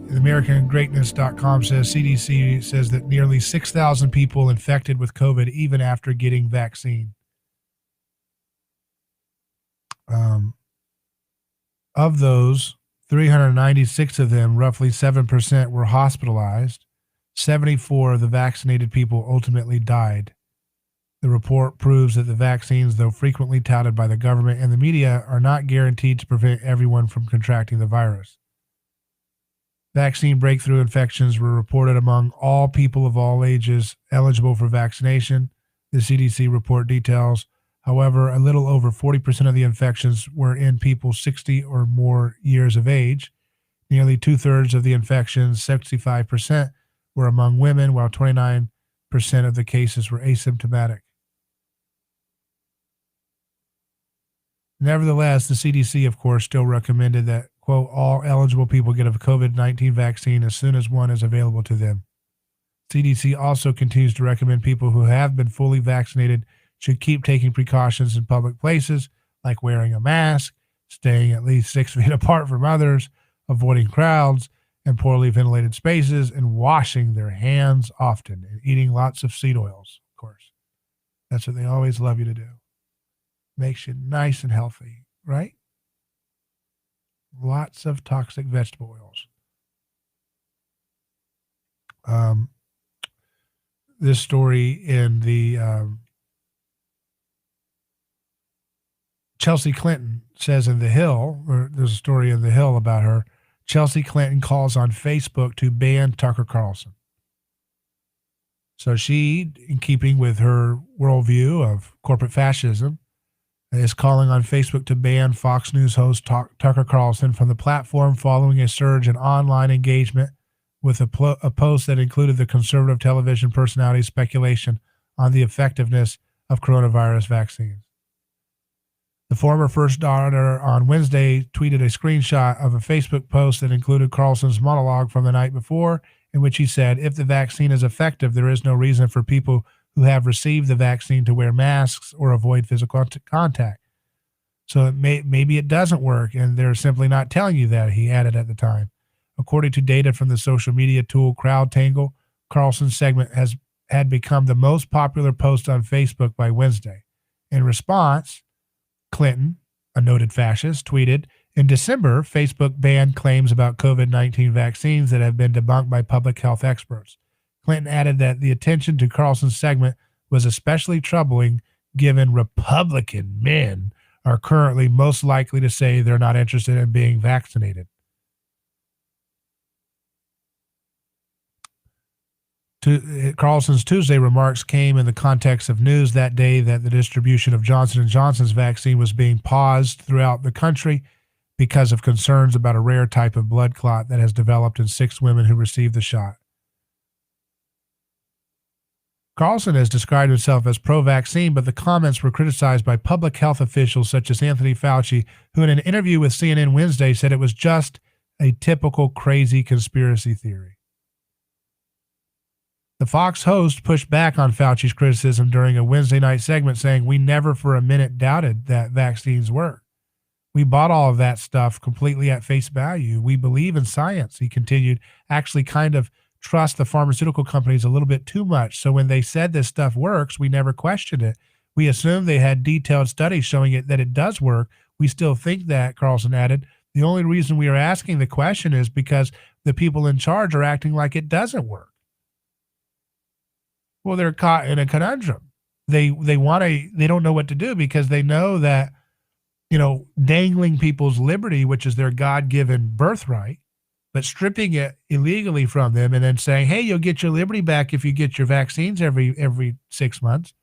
AmericanGreatness.com says CDC says that nearly 6,000 people infected with COVID even after getting vaccine. Of those, 396 of them, roughly 7%, were hospitalized. 74 of the vaccinated people ultimately died. The report proves that the vaccines, though frequently touted by the government and the media, are not guaranteed to prevent everyone from contracting the virus. Vaccine breakthrough infections were reported among all people of all ages eligible for vaccination, the CDC report details. However, a little over 40% of the infections were in people 60 or more years of age. Nearly two-thirds of the infections, 65%, were among women, while 29% of the cases were asymptomatic. Nevertheless, the CDC, of course, still recommended that, quote, all eligible people get a COVID-19 vaccine as soon as one is available to them. CDC also continues to recommend people who have been fully vaccinated should keep taking precautions in public places, like wearing a mask, staying at least 6 feet apart from others, avoiding crowds and poorly ventilated spaces, and washing their hands often, and eating lots of seed oils, of course. That's what they always love you to do. Makes you nice and healthy, right? Lots of toxic vegetable oils. This story in the Chelsea Clinton says in The Hill, or there's a story in The Hill about her. Chelsea Clinton calls on Facebook to ban Tucker Carlson. So she, in keeping with her worldview of corporate fascism, is calling on Facebook to ban Fox News host Tucker Carlson from the platform following a surge in online engagement with a post that included the conservative television personality's speculation on the effectiveness of coronavirus vaccines. The former first daughter on Wednesday tweeted a screenshot of a Facebook post that included Carlson's monologue from the night before, in which he said, if the vaccine is effective, there is no reason for people who have received the vaccine to wear masks or avoid physical contact. So maybe it doesn't work, and they're simply not telling you that, he added at the time. According to data from the social media tool CrowdTangle, Carlson's segment had become the most popular post on Facebook by Wednesday. In response, Clinton, a noted fascist, tweeted, in December, Facebook banned claims about COVID-19 vaccines that have been debunked by public health experts. Clinton added that the attention to Carlson's segment was especially troubling given Republican men are currently most likely to say they're not interested in being vaccinated. Carlson's Tuesday remarks came in the context of news that day that the distribution of Johnson & Johnson's vaccine was being paused throughout the country because of concerns about a rare type of blood clot that has developed in 6 women who received the shot. Carlson has described himself as pro-vaccine, but the comments were criticized by public health officials such as Anthony Fauci, who in an interview with CNN Wednesday said it was just a typical crazy conspiracy theory. The Fox host pushed back on Fauci's criticism during a Wednesday night segment, saying, we never for a minute doubted that vaccines work. We bought all of that stuff completely at face value. We believe in science, he continued, actually kind of trust the pharmaceutical companies a little bit too much. So when they said this stuff works, we never questioned it. We assumed they had detailed studies showing that it does work. We still think that, Carlson added. The only reason we are asking the question is because the people in charge are acting like it doesn't work. Well, they're caught in a conundrum. They don't know what to do because they know that, dangling people's liberty, which is their God-given birthright, but stripping it illegally from them and then saying, hey, you'll get your liberty back if you get your vaccines every 6 months,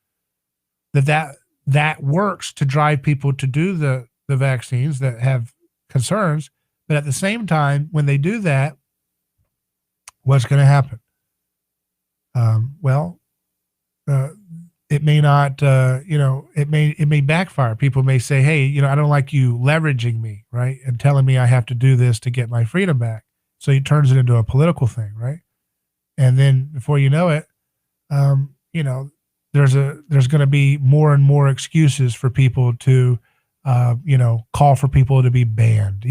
that works to drive people to do the vaccines that have concerns, But at the same time, when they do that, what's going to happen? It may not, it may backfire. People may say, hey, I don't like you leveraging me, right? And telling me I have to do this to get my freedom back. So he turns it into a political thing, right? And then before you know it, there's going to be more and more excuses for people to, call for people to be banned.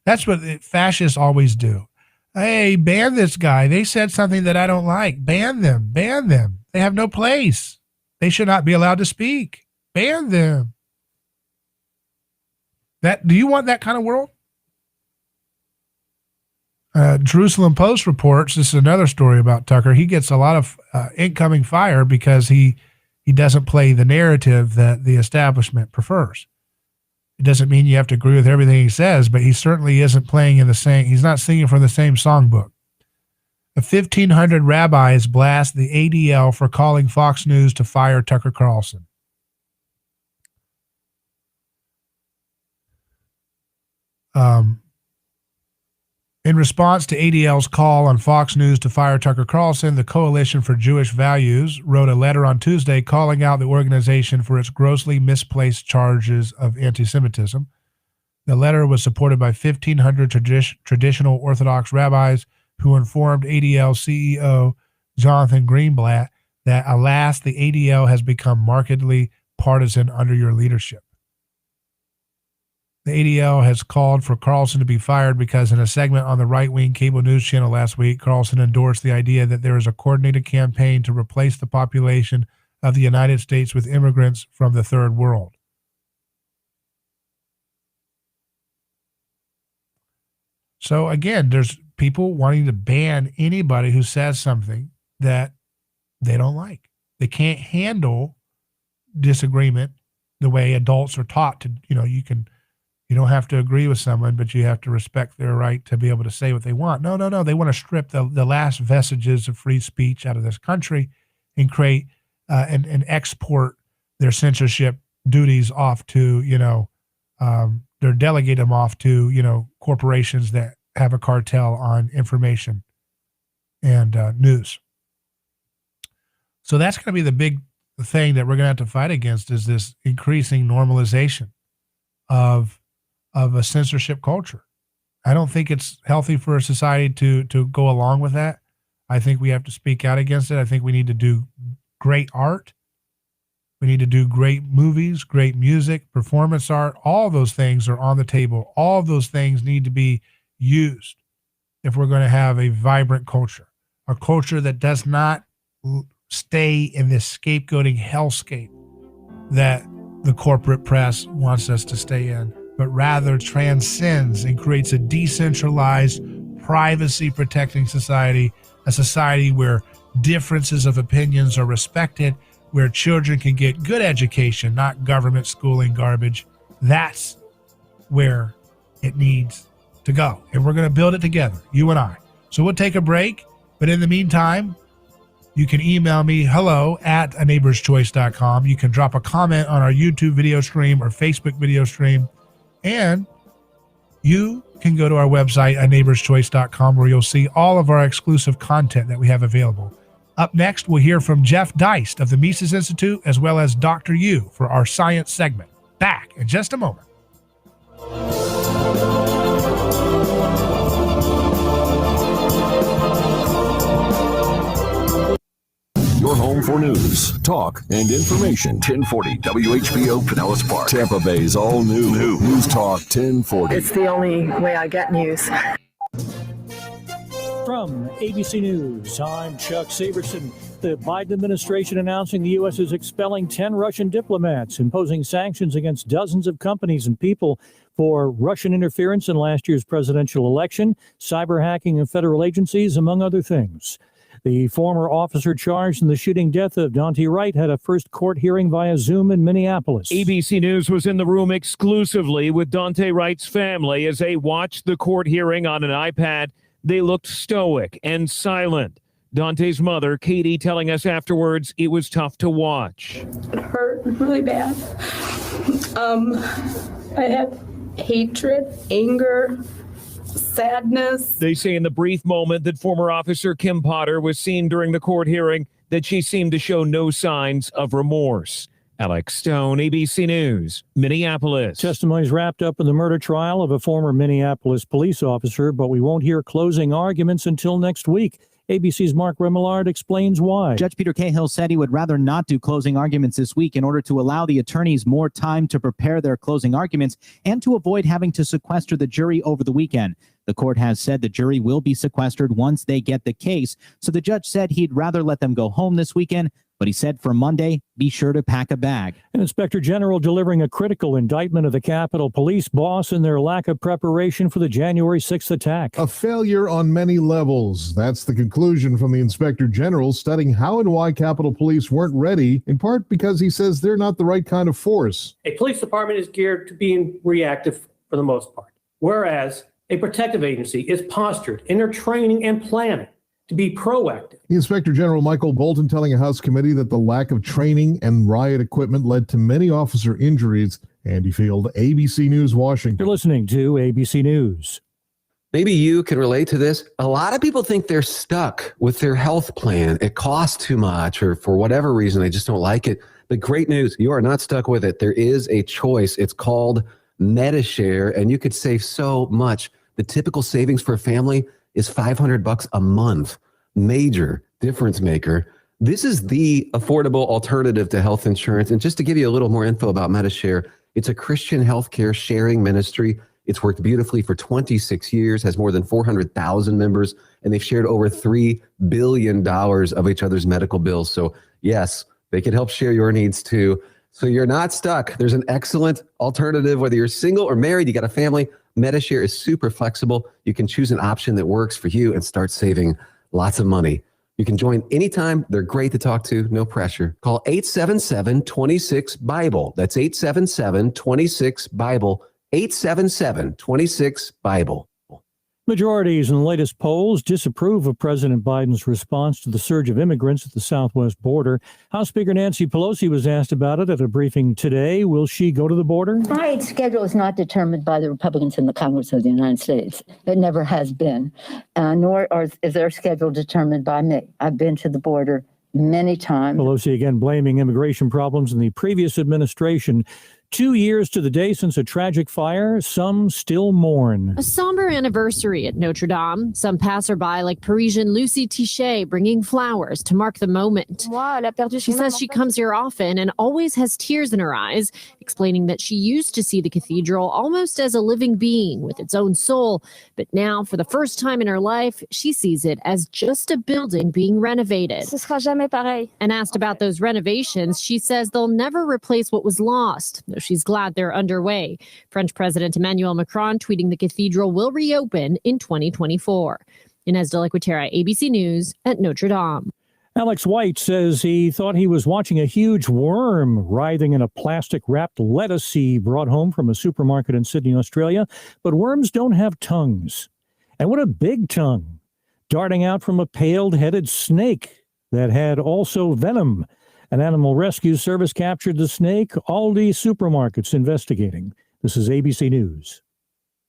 That's what fascists always do. Hey, ban this guy. They said something that I don't like. Ban them. Ban them. They have no place. They should not be allowed to speak. Ban them. Do you want that kind of world? Jerusalem Post reports, this is another story about Tucker. He gets a lot of incoming fire because he doesn't play the narrative that the establishment prefers. It doesn't mean you have to agree with everything he says, but he certainly isn't playing he's not singing from the same songbook. 1,500 rabbis blast the ADL for calling Fox News to fire Tucker Carlson. In response to ADL's call on Fox News to fire Tucker Carlson, the Coalition for Jewish Values wrote a letter on Tuesday calling out the organization for its grossly misplaced charges of anti-Semitism. The letter was supported by 1,500 traditional Orthodox rabbis who informed ADL CEO Jonathan Greenblatt that, alas, the ADL has become markedly partisan under your leadership. The ADL has called for Carlson to be fired because in a segment on the right-wing cable news channel last week, Carlson endorsed the idea that there is a coordinated campaign to replace the population of the United States with immigrants from the third world. So again, there's people wanting to ban anybody who says something that they don't like. They can't handle disagreement the way adults are taught to, you don't have to agree with someone, but you have to respect their right to be able to say what they want. No. They want to strip the last vestiges of free speech out of this country and create and export their censorship duties off to, they're delegate them off to, corporations that have a cartel on information and news. So that's going to be the big thing that we're going to have to fight against, is this increasing normalization of a censorship culture. I don't think it's healthy for a society to go along with that. I think we have to speak out against it. I think we need to do great art. We need to do great movies, great music, performance art. All those things are on the table. All those things need to be used if we're going to have a vibrant culture, a culture that does not stay in this scapegoating hellscape that the corporate press wants us to stay in, but rather transcends and creates a decentralized, privacy-protecting society, a society where differences of opinions are respected, where children can get good education, not government schooling garbage. That's where it needs to go. And we're going to build it together, you and I. So we'll take a break, but in the meantime, you can email me, hello@aneighborschoice.com. You can drop a comment on our YouTube video stream or Facebook video stream. And you can go to our website, aneighborschoice.com, where you'll see all of our exclusive content that we have available. Up next, we'll hear from Jeff Deist of the Mises Institute, as well as Dr. Yu for our science segment. Back in just a moment. Your home for news, talk, and information. 1040 WHBO Pinellas Park, Tampa Bay's all new News Talk 1040. It's the only way I get news. From ABC News, I'm Chuck Severson. The Biden administration announcing the U.S. is expelling 10 Russian diplomats, imposing sanctions against dozens of companies and people for Russian interference in last year's presidential election, cyber hacking of federal agencies, among other things. The former officer charged in the shooting death of Daunte Wright had a first court hearing via Zoom in Minneapolis. ABC News was in the room exclusively with Daunte Wright's family as they watched the court hearing on an iPad. They looked stoic and silent. Daunte's mother, Katie, telling us afterwards it was tough to watch. It hurt really bad. I had hatred, anger, sadness. They say in the brief moment that former officer Kim Potter was seen during the court hearing that she seemed to show no signs of remorse. Alex Stone, ABC News, Minneapolis. Testimonies wrapped up in the murder trial of a former Minneapolis police officer, but we won't hear closing arguments until next week. ABC's Mark Remillard explains why. Judge Peter Cahill said he would rather not do closing arguments this week in order to allow the attorneys more time to prepare their closing arguments and to avoid having to sequester the jury over the weekend. The court has said the jury will be sequestered once they get the case, so the judge said he'd rather let them go home this weekend, but he said for Monday, be sure to pack a bag. An inspector general delivering a critical indictment of the Capitol Police boss and their lack of preparation for the January 6th attack. A failure on many levels. That's the conclusion from the inspector general studying how and why Capitol Police weren't ready, in part because he says they're not the right kind of force. A police department is geared to being reactive for the most part, whereas a protective agency is postured in their training and planning to be proactive. The Inspector General Michael Bolton telling a House committee that the lack of training and riot equipment led to many officer injuries. Andy Field, ABC News, Washington. You're listening to ABC News. Maybe you can relate to this. A lot of people think they're stuck with their health plan. It costs too much, or for whatever reason, they just don't like it. The great news, you are not stuck with it. There is a choice. It's called MediShare, and you could save so much. The typical savings for a family is $500 a month. Major difference maker. This is the affordable alternative to health insurance. And just to give you a little more info about MediShare, it's a Christian healthcare sharing ministry. It's worked beautifully for 26 years, has more than 400,000 members, and they've shared over $3 billion of each other's medical bills. So yes, they can help share your needs too. So you're not stuck. There's an excellent alternative, whether you're single or married, you got a family. MediShare is super flexible. You can choose an option that works for you and start saving lots of money. You can join anytime. They're great to talk to. No pressure. Call 877-26-BIBLE. That's 877-26-BIBLE. 877-26-BIBLE. Majorities in the latest polls disapprove of President Biden's response to the surge of immigrants at the southwest border. House Speaker Nancy Pelosi was asked about it at a briefing today. Will she go to the border? My schedule is not determined by the Republicans in the Congress of the United States. It never has been, nor is their schedule determined by me. I've been to the border many times. Pelosi again blaming immigration problems in the previous administration. 2 years to the day since a tragic fire, some still mourn. A somber anniversary at Notre Dame. Some passerby like Parisian Lucy Tichet bringing flowers to mark the moment. She says she comes here often and always has tears in her eyes, explaining that she used to see the cathedral almost as a living being with its own soul. But now, for the first time in her life, she sees it as just a building being renovated. And asked about those renovations, she says they'll never replace what was lost. She's glad they're underway. French President Emmanuel Macron tweeting the cathedral will reopen in 2024. Inez de la Cuetera, ABC News at Notre Dame. Alex White says he thought he was watching a huge worm writhing in a plastic-wrapped lettuce he brought home from a supermarket in Sydney, Australia. But worms don't have tongues. And what a big tongue, darting out from a paled-headed snake that had also venom. An animal rescue service captured the snake. Aldi supermarkets investigating. This is ABC News.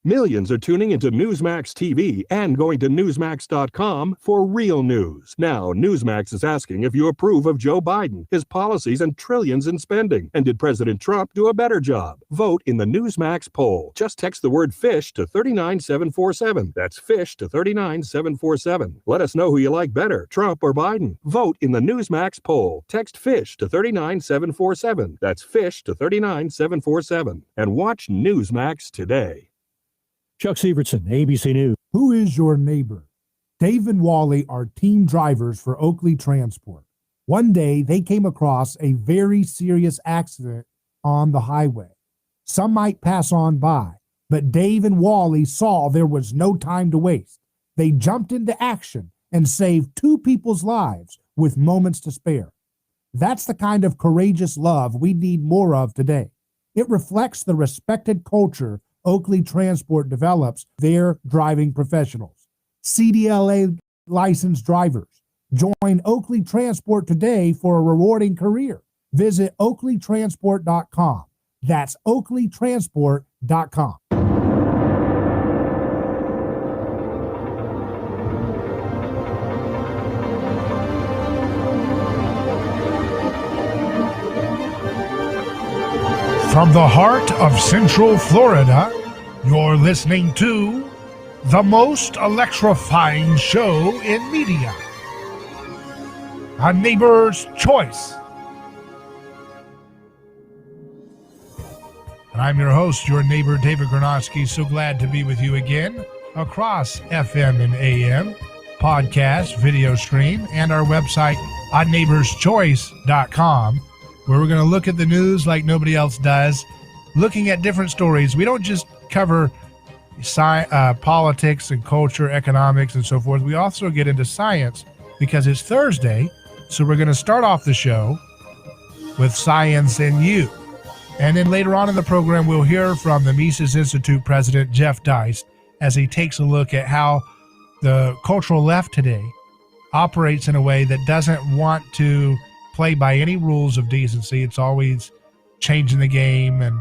Millions are tuning into Newsmax TV and going to Newsmax.com for real news. Now, Newsmax is asking if you approve of Joe Biden, his policies, and trillions in spending. And did President Trump do a better job? Vote in the Newsmax poll. Just text the word FISH to 39747. That's FISH to 39747. Let us know who you like better, Trump or Biden. Vote in the Newsmax poll. Text FISH to 39747. That's FISH to 39747. And watch Newsmax today. Chuck Sievertson, ABC News. Who is your neighbor? Dave and Wally are team drivers for Oakley Transport. One day, they came across a very serious accident on the highway. Some might pass on by, but Dave and Wally saw there was no time to waste. They jumped into action and saved 2 people's lives with moments to spare. That's the kind of courageous love we need more of today. It reflects the respected culture Oakley Transport develops their driving professionals. CDLA licensed drivers. Join Oakley Transport today for a rewarding career. Visit oakleytransport.com. That's oakleytransport.com. From the heart of Central Florida, you're listening to the most electrifying show in media, A Neighbor's Choice. And I'm your host, your neighbor, David Gronowski. So glad to be with you again across FM and AM, podcast, video stream, and our website, oneighborschoice.com, where we're going to look at the news like nobody else does, looking at different stories. We don't just cover politics and culture, economics, and so forth. We also get into science because it's Thursday, so we're going to start off the show with Science and You. And then later on in the program, we'll hear from the Mises Institute president, Jeff Deist, as he takes a look at how the cultural left today operates in a way that doesn't want to play by any rules of decency. It's always changing the game, and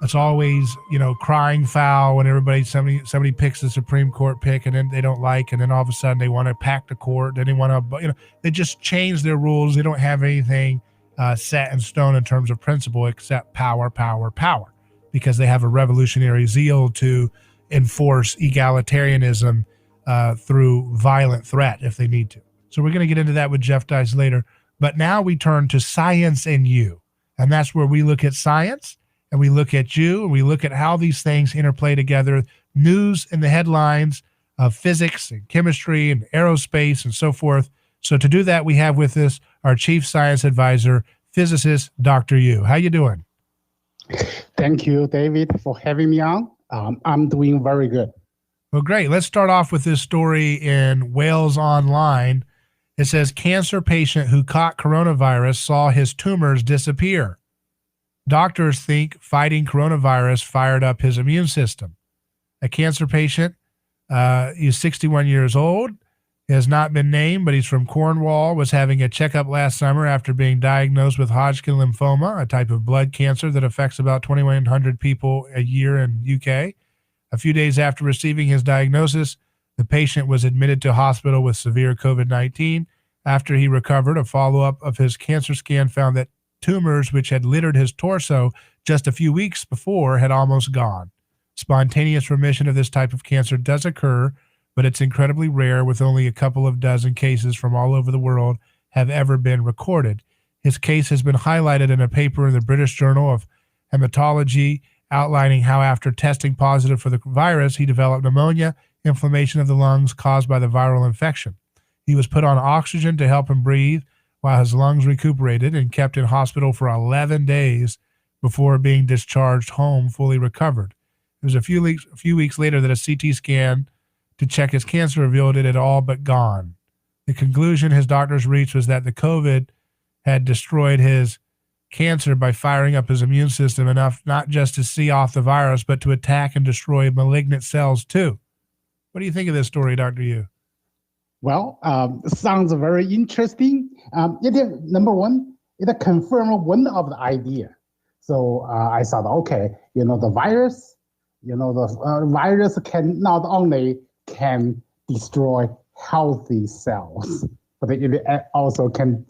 it's always, crying foul when somebody picks the Supreme Court pick and then they don't like, and then all of a sudden they want to pack the court. Then they want to, they just change their rules. They don't have anything set in stone in terms of principle except power, because they have a revolutionary zeal to enforce egalitarianism through violent threat if they need to. So we're going to get into that with Jeff Deist later. But now we turn to Science and You. And that's where we look at science and we look at you and we look at how these things interplay together. News in the headlines of physics and chemistry and aerospace and so forth. So to do that, we have with us our chief science advisor, physicist, Dr. Yu. How you doing? Thank you, David, for having me on. I'm doing very good. Well, great. Let's start off with this story in Wales Online. It says, cancer patient who caught coronavirus saw his tumors disappear. Doctors think fighting coronavirus fired up his immune system. A cancer patient, he's 61 years old. He has not been named, but he's from Cornwall, was having a checkup last summer after being diagnosed with Hodgkin lymphoma, a type of blood cancer that affects about 2,100 people a year in UK. A few days after receiving his diagnosis, the patient was admitted to hospital with severe COVID-19. After he recovered, a follow-up of his cancer scan found that tumors which had littered his torso just a few weeks before had almost gone. Spontaneous remission of this type of cancer does occur, but it's incredibly rare, with only a couple of dozen cases from all over the world have ever been recorded. His case has been highlighted in a paper in the British Journal of Hematology, outlining how after testing positive for the virus, he developed pneumonia, inflammation of the lungs caused by the viral infection. He was put on oxygen to help him breathe while his lungs recuperated and kept in hospital for 11 days before being discharged home fully recovered. It was a few weeks later that a CT scan to check his cancer revealed it had all but gone. The conclusion his doctors reached was that the COVID had destroyed his cancer by firing up his immune system enough not just to see off the virus, but to attack and destroy malignant cells too. What do you think of this story, Dr. Yu? Well, sounds very interesting. Number one, it confirmed one of the idea. So I thought, okay, the virus, the virus can not only can destroy healthy cells, but it also can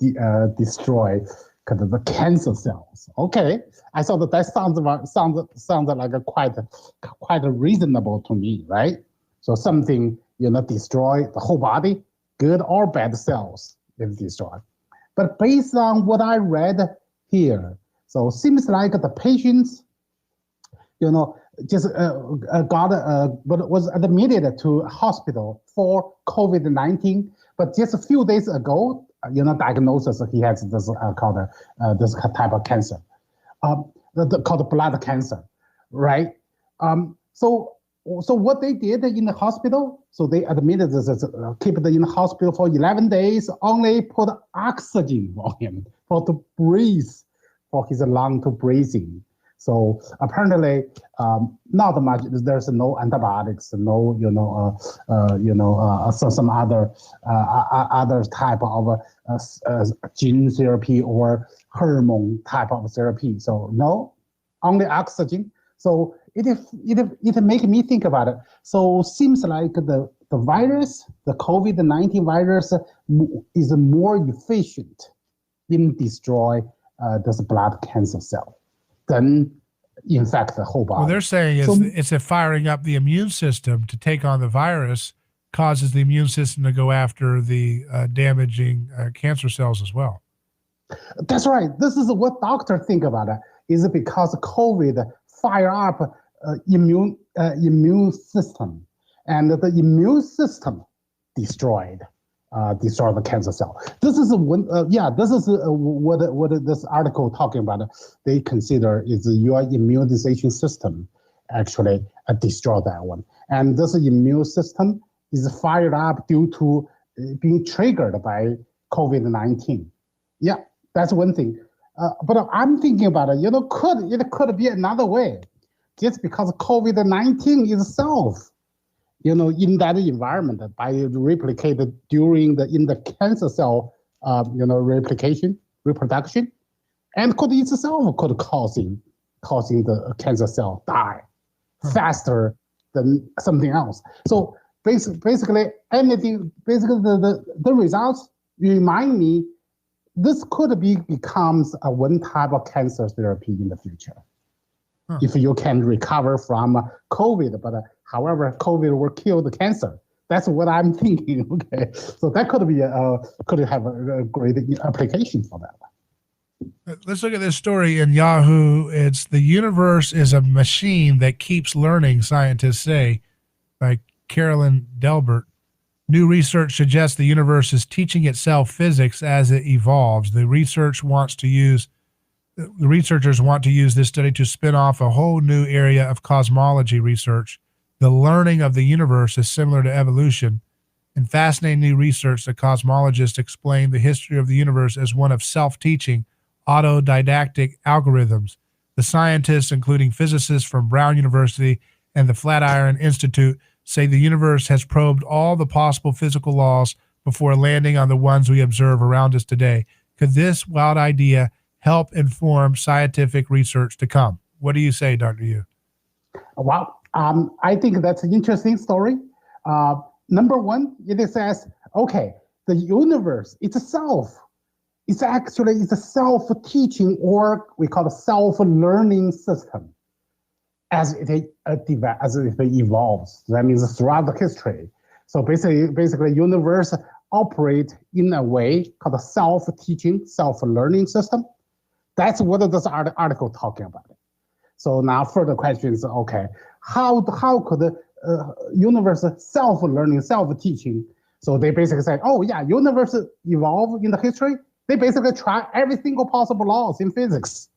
destroy the cancer cells. Okay, I thought that sounds like a quite reasonable to me, right? So something destroy the whole body, good or bad cells, if destroyed. But based on what I read here, so it seems like the patients, just was admitted to hospital for COVID-19, but just a few days ago, diagnosis he has this called this type of cancer, called blood cancer, right? So what they did in the hospital, so they admitted this, keep it in the hospital for 11 days, only put oxygen for him to breathe, for his lung to breathing. So apparently, not much. There's no antibiotics, no, some other type of gene therapy or hormone type of therapy. So no, only oxygen. So it make me think about it. So seems like the virus, the COVID-19 virus, is more efficient in destroy this blood cancer cell than infect the whole body. Well, they're saying it's that firing up the immune system to take on the virus causes the immune system to go after the damaging cancer cells as well. That's right. This is what doctors think about it. Is it because COVID fire up immune system, and the immune system destroyed the cancer cell. This is what this article talking about. They consider is your immunization system actually destroy that one, and this immune system is fired up due to being triggered by COVID-19. Yeah, that's one thing. But I'm thinking about it. It could be another way, just because COVID-19 itself, in that environment by replicated in the cancer cell, reproduction, and could itself causing the cancer cell die faster than something else. So basically the results remind me this could becomes a one type of cancer therapy in the future. If you can recover from COVID, but however, COVID will kill the cancer. That's what I'm thinking. Okay, so that could have a great application for that. Let's look at this story in Yahoo. It's "The Universe is a Machine That Keeps Learning," scientists say, by Carolyn Delbert. New research suggests the universe is teaching itself physics as it evolves. The researchers want to use this study to spin off a whole new area of cosmology research. The learning of the universe is similar to evolution. In fascinating new research, the cosmologists explain the history of the universe as one of self-teaching, autodidactic algorithms. The scientists, including physicists from Brown University and the Flatiron Institute, say the universe has probed all the possible physical laws before landing on the ones we observe around us today. Could this wild idea help inform scientific research to come? What do you say, Dr. Yu? Wow. I think that's an interesting story. Number one, it says, okay, the universe itself is actually a self-teaching, or we call it self-learning system as it evolves. That means throughout the history. So basically, universe operate in a way called a self-teaching, self-learning system. That's what this article talking about. So now further questions, okay, how could the universe self-learning, self-teaching? So they basically say, oh yeah, universe evolved in the history. They basically try every single possible laws in physics.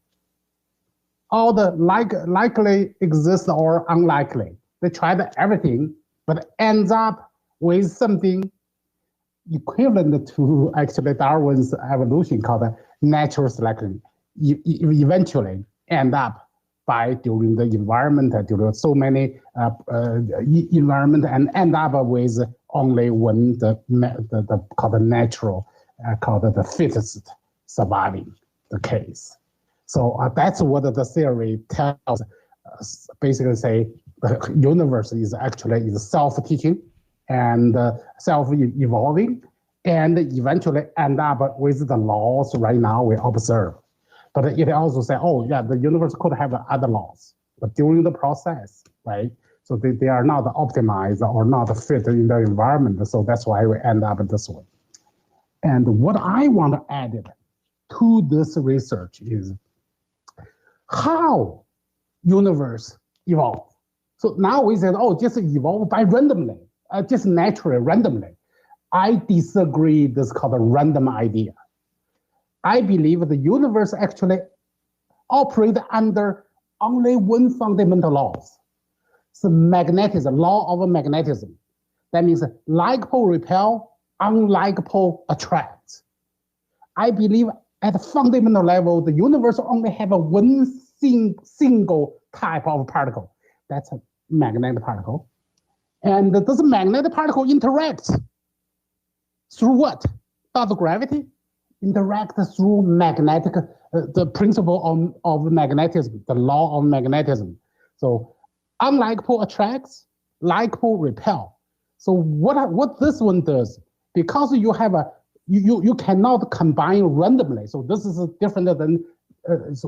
All the likely exist or unlikely. They tried everything, but ends up with something equivalent to actually Darwin's evolution called natural selection. Eventually end up by during the environment, during so many environment, and end up with only one called the natural, called the fittest surviving the case. So that's what the theory tells us. Basically say the universe is actually self-teaching and self-evolving, and eventually end up with the laws right now we observe. But it also says, oh yeah, the universe could have other laws, but during the process, right? So they are not optimized or not fit in the environment. So that's why we end up this way. And what I want to add to this research is how universe evolve. So now we said, oh, just evolve by randomly, just naturally, randomly. I disagree. This is called a random idea. I believe the universe actually operates under only one fundamental law. So magnetism, law of magnetism. That means like pole repel, unlike pole attract. I believe at a fundamental level, the universe only have a one single type of particle. That's a magnetic particle. And this magnetic particle interacts through what? Not gravity. Interact through magnetic, the principle of magnetism, the law of magnetism. So unlike pole attracts, like pole repel. So what this one does, because you have you cannot combine randomly. So this is different than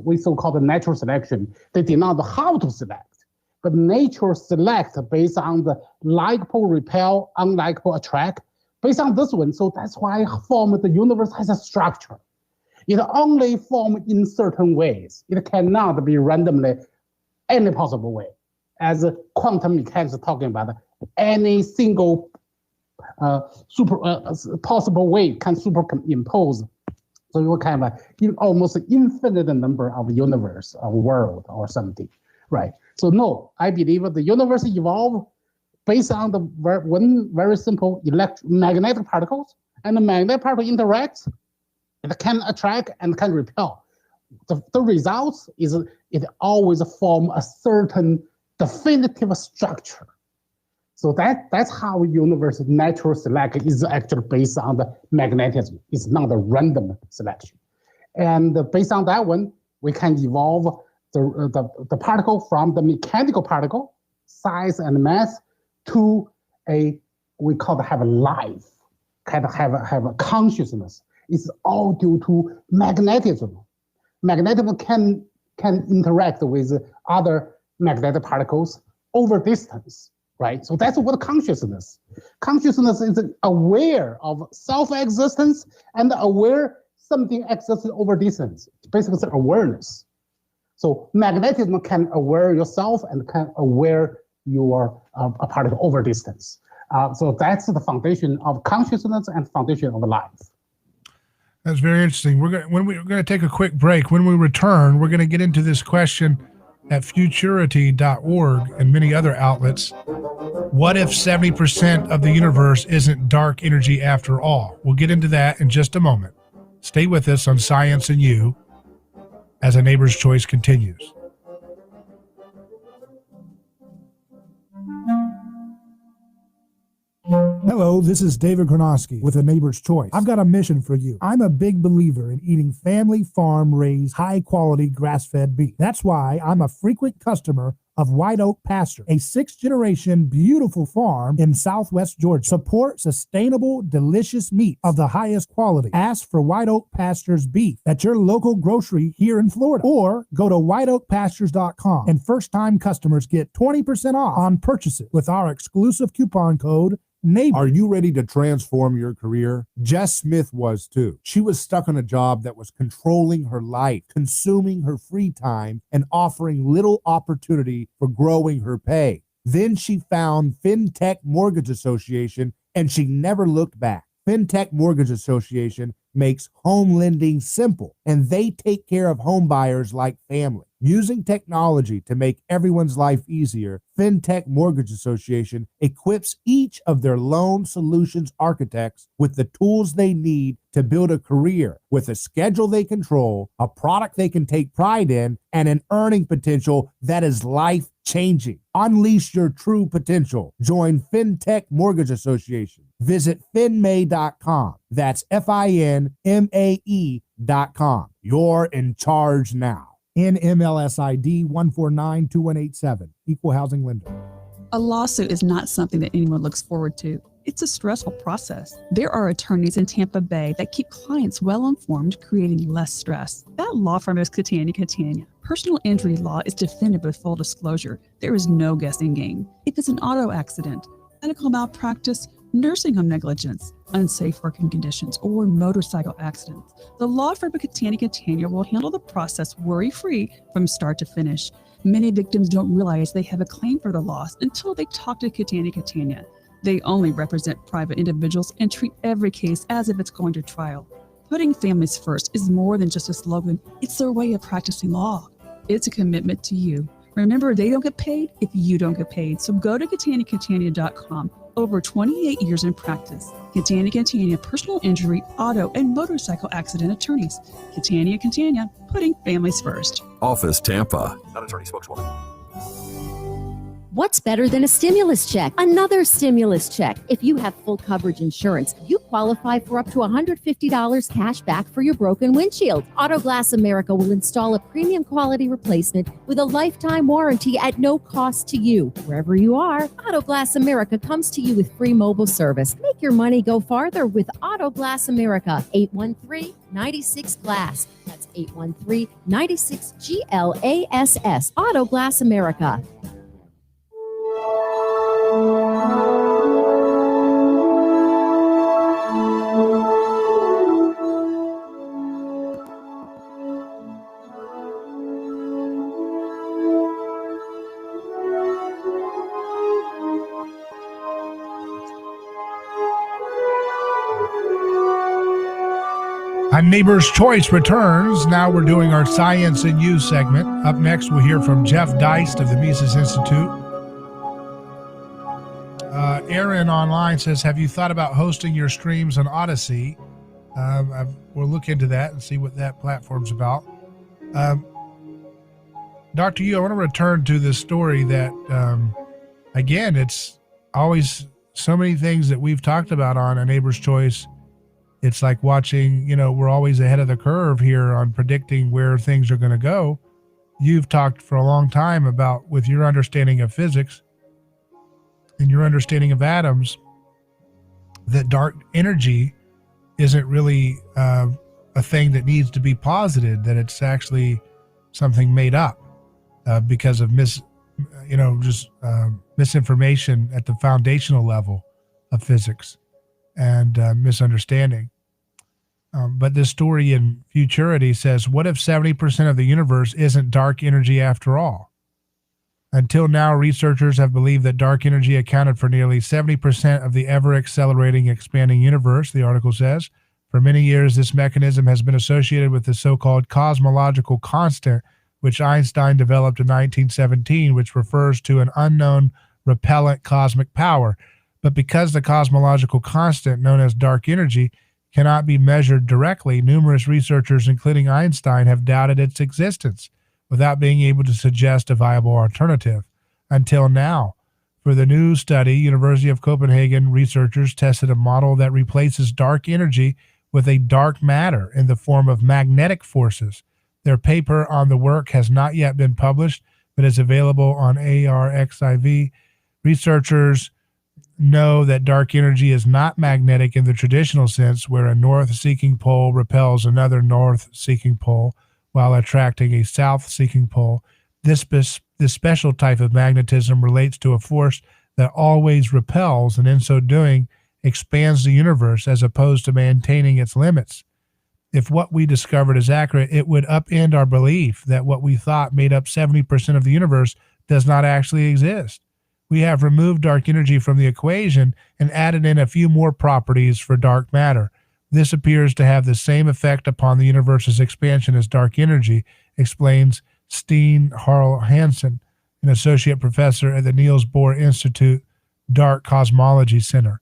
we so-called natural selection. They did not know how to select, but nature select based on the likable repel, unlikable attract, based on this one. So that's why the universe has a structure. It only forms in certain ways. It cannot be randomly any possible way. As quantum mechanics is talking about, any single possible way can superimpose. So you can have almost infinite number of universe or world or something, right? So no, I believe the universe evolved based on the one very simple magnetic particles, and the magnetic particle interacts. It can attract and can repel. The results is it always form a certain definitive structure. So that's how universe natural selection is actually based on the magnetism. It's not a random selection. And based on that one, we can evolve the particle from the mechanical particle, size and mass, to we call it have a life, kind of have a consciousness. It's all due to magnetism. Magnetism can interact with other magnetic particles over distance, right? So that's what consciousness. Consciousness is aware of self-existence and aware something exists over distance. Basically, it's awareness. So magnetism can aware yourself and can aware your a particle over distance. So that's the foundation of consciousness and foundation of life. That's very interesting. We're going to take a quick break. When we return, we're going to get into this question at futurity.org and many other outlets. What if 70% of the universe isn't dark energy after all? We'll get into that in just a moment. Stay with us on Science and You as A Neighbor's Choice continues. Hello, this is David Kronosky with A Neighbor's Choice. I've got a mission for you. I'm a big believer in eating family farm-raised, high-quality grass-fed beef. That's why I'm a frequent customer of White Oak Pasture, a sixth-generation beautiful farm in southwest Georgia. Support sustainable, delicious meat of the highest quality. Ask for White Oak Pasture's beef at your local grocery here in Florida, or go to whiteoakpastures.com, and first-time customers get 20% off on purchases with our exclusive coupon code NEIGHBOR. Are you ready to transform your career? Jess Smith was too. She was stuck on a job that was controlling her life, consuming her free time, and offering little opportunity for growing her pay. Then she found FinTech Mortgage Association, and she never looked back. FinTech Mortgage Association makes home lending simple, and they take care of home buyers like family. Using technology to make everyone's life easier, FinTech Mortgage Association equips each of their loan solutions architects with the tools they need to build a career with a schedule they control, a product they can take pride in, and an earning potential that is life-changing. Unleash your true potential. Join FinTech Mortgage Association. Visit finmay.com. That's FINMAE.com. You're in charge now. NMLS ID 1492187, Equal Housing Lender. A lawsuit is not something that anyone looks forward to. It's a stressful process. There are attorneys in Tampa Bay that keep clients well informed, creating less stress. That law firm is Catania. Personal injury law is defended with full disclosure. There is no guessing game. If it's an auto accident, medical malpractice, nursing home negligence, unsafe working conditions, or motorcycle accidents, the law firm of Catania will handle the process worry-free from start to finish. Many victims don't realize they have a claim for the loss until they talk to Catania. They only represent private individuals and treat every case as if it's going to trial. Putting families first is more than just a slogan. It's their way of practicing law. It's a commitment to you. Remember, they don't get paid if you don't get paid. So go to Catania.com. Over 28 years in practice. Catania, personal injury, auto, and motorcycle accident attorneys. Catania, putting families first. Office Tampa. Not attorney spokeswoman. What's better than a stimulus check? Another stimulus check. If you have full coverage insurance, you qualify qualify for up to $150 cash back for your broken windshield. Auto Glass America will install a premium quality replacement with a lifetime warranty at no cost to you. Wherever you are, Auto Glass America comes to you with free mobile service. Make your money go farther with Auto Glass America. 813-96-GLASS. That's 813-96-GLASS. Auto Glass America. Neighbor's Choice returns. Now we're doing our Science and You segment. Up next, we'll hear from Jeff Deist of the Mises Institute. Aaron online says, have you thought about hosting your streams on Odyssey? We'll look into that and see what that platform's about. Dr. Yu, I want to return to this story that, again, it's always so many things that we've talked about on A Neighbor's Choice. It's like watching, we're always ahead of the curve here on predicting where things are going to go. You've talked for a long time about, with your understanding of physics and your understanding of atoms, that dark energy isn't really a thing that needs to be posited, that it's actually something made up because of misinformation at the foundational level of physics and misunderstanding. But this story in Futurity says, what if 70% of the universe isn't dark energy after all? Until now, researchers have believed that dark energy accounted for nearly 70% of the ever-accelerating, expanding universe, the article says. For many years, this mechanism has been associated with the so-called cosmological constant, which Einstein developed in 1917, which refers to an unknown repellent cosmic power. But because the cosmological constant, known as dark energy, cannot be measured directly, numerous researchers, including Einstein, have doubted its existence without being able to suggest a viable alternative. Until now, for the new study, University of Copenhagen researchers tested a model that replaces dark energy with a dark matter in the form of magnetic forces. Their paper on the work has not yet been published, but is available on ARXIV. Researchers know that dark energy is not magnetic in the traditional sense, where a north-seeking pole repels another north-seeking pole while attracting a south-seeking pole. This special type of magnetism relates to a force that always repels, and in so doing expands the universe as opposed to maintaining its limits. If what we discovered is accurate, it would upend our belief that what we thought made up 70% of the universe does not actually exist. We have removed dark energy from the equation and added in a few more properties for dark matter. This appears to have the same effect upon the universe's expansion as dark energy, explains Steen Harl Hansen, an associate professor at the Niels Bohr Institute Dark Cosmology Center.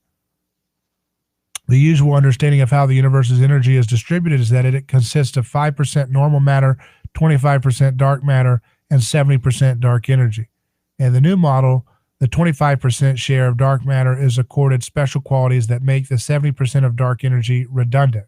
The usual understanding of how the universe's energy is distributed is that it consists of 5% normal matter, 25% dark matter, and 70% dark energy. In the new model, the 25% share of dark matter is accorded special qualities that make the 70% of dark energy redundant.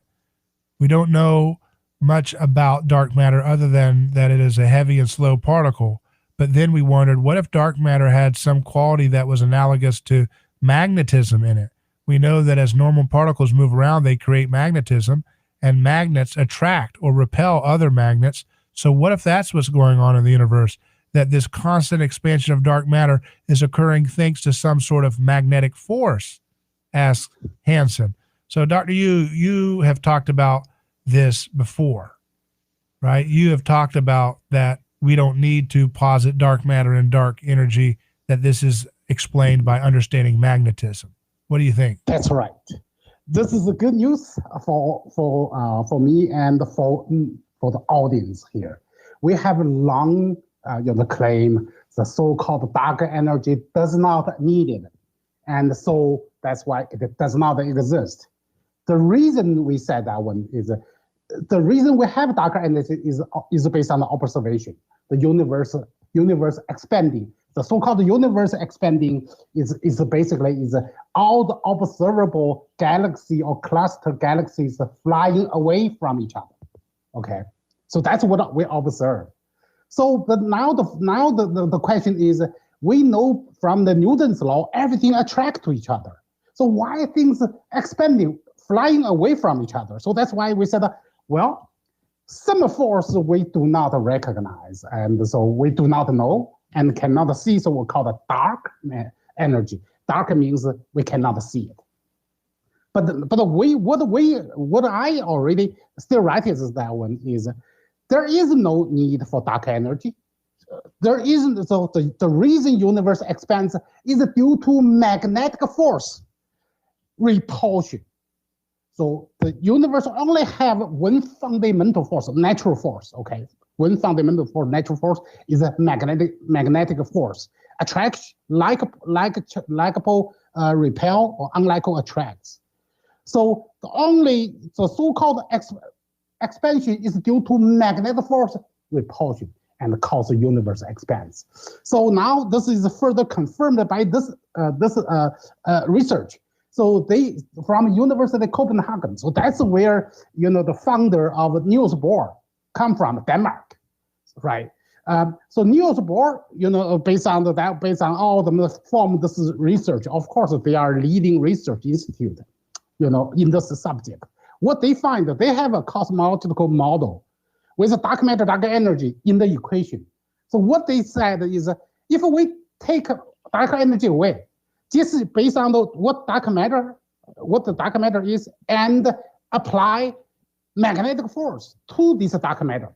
We don't know much about dark matter other than that it is a heavy and slow particle. But then we wondered, what if dark matter had some quality that was analogous to magnetism in it? We know that as normal particles move around, they create magnetism, and magnets attract or repel other magnets. So what if that's what's going on in the universe? That this constant expansion of dark matter is occurring thanks to some sort of magnetic force, asks Hansen. So, Dr. Yu, you have talked about this before, right? You have talked about that we don't need to posit dark matter and dark energy, that this is explained by understanding magnetism. What do you think? That's right. This is the good news for me and for the audience here. We have long claim the so-called dark energy does not need it. And so that's why it does not exist. The reason we said that one is the reason we have dark energy is based on the observation. The universe universe expanding. The so-called universe expanding is basically all the observable galaxy or cluster galaxies flying away from each other. Okay, so that's what we observe. So now the question is, we know from the Newton's law, everything attracts to each other. So why are things expanding, flying away from each other? So that's why we said, well, some force we do not recognize, and so we do not know and cannot see, so we call it dark energy. Dark means we cannot see it. But what I already still write is that one is there is no need for dark energy. There isn't. So the reason universe expands is due to magnetic force repulsion. So the universe only have one fundamental force, natural force. Okay, one fundamental force, natural force is a magnetic force. Attracts, likeable repel, or unlikable attracts. So the so-called expansion is due to magnetic force repulsion and cause the universe expands. So now this is further confirmed by this research. So they from University of Copenhagen. So that's where the founder of Niels Bohr come from, Denmark, right? So Niels Bohr, based on all the form this research. Of course, they are leading research institute, in this subject. What they find, they have a cosmological model with dark matter, dark energy in the equation. So what they said is, if we take dark energy away, just based on what the dark matter is, and apply magnetic force to this dark matter.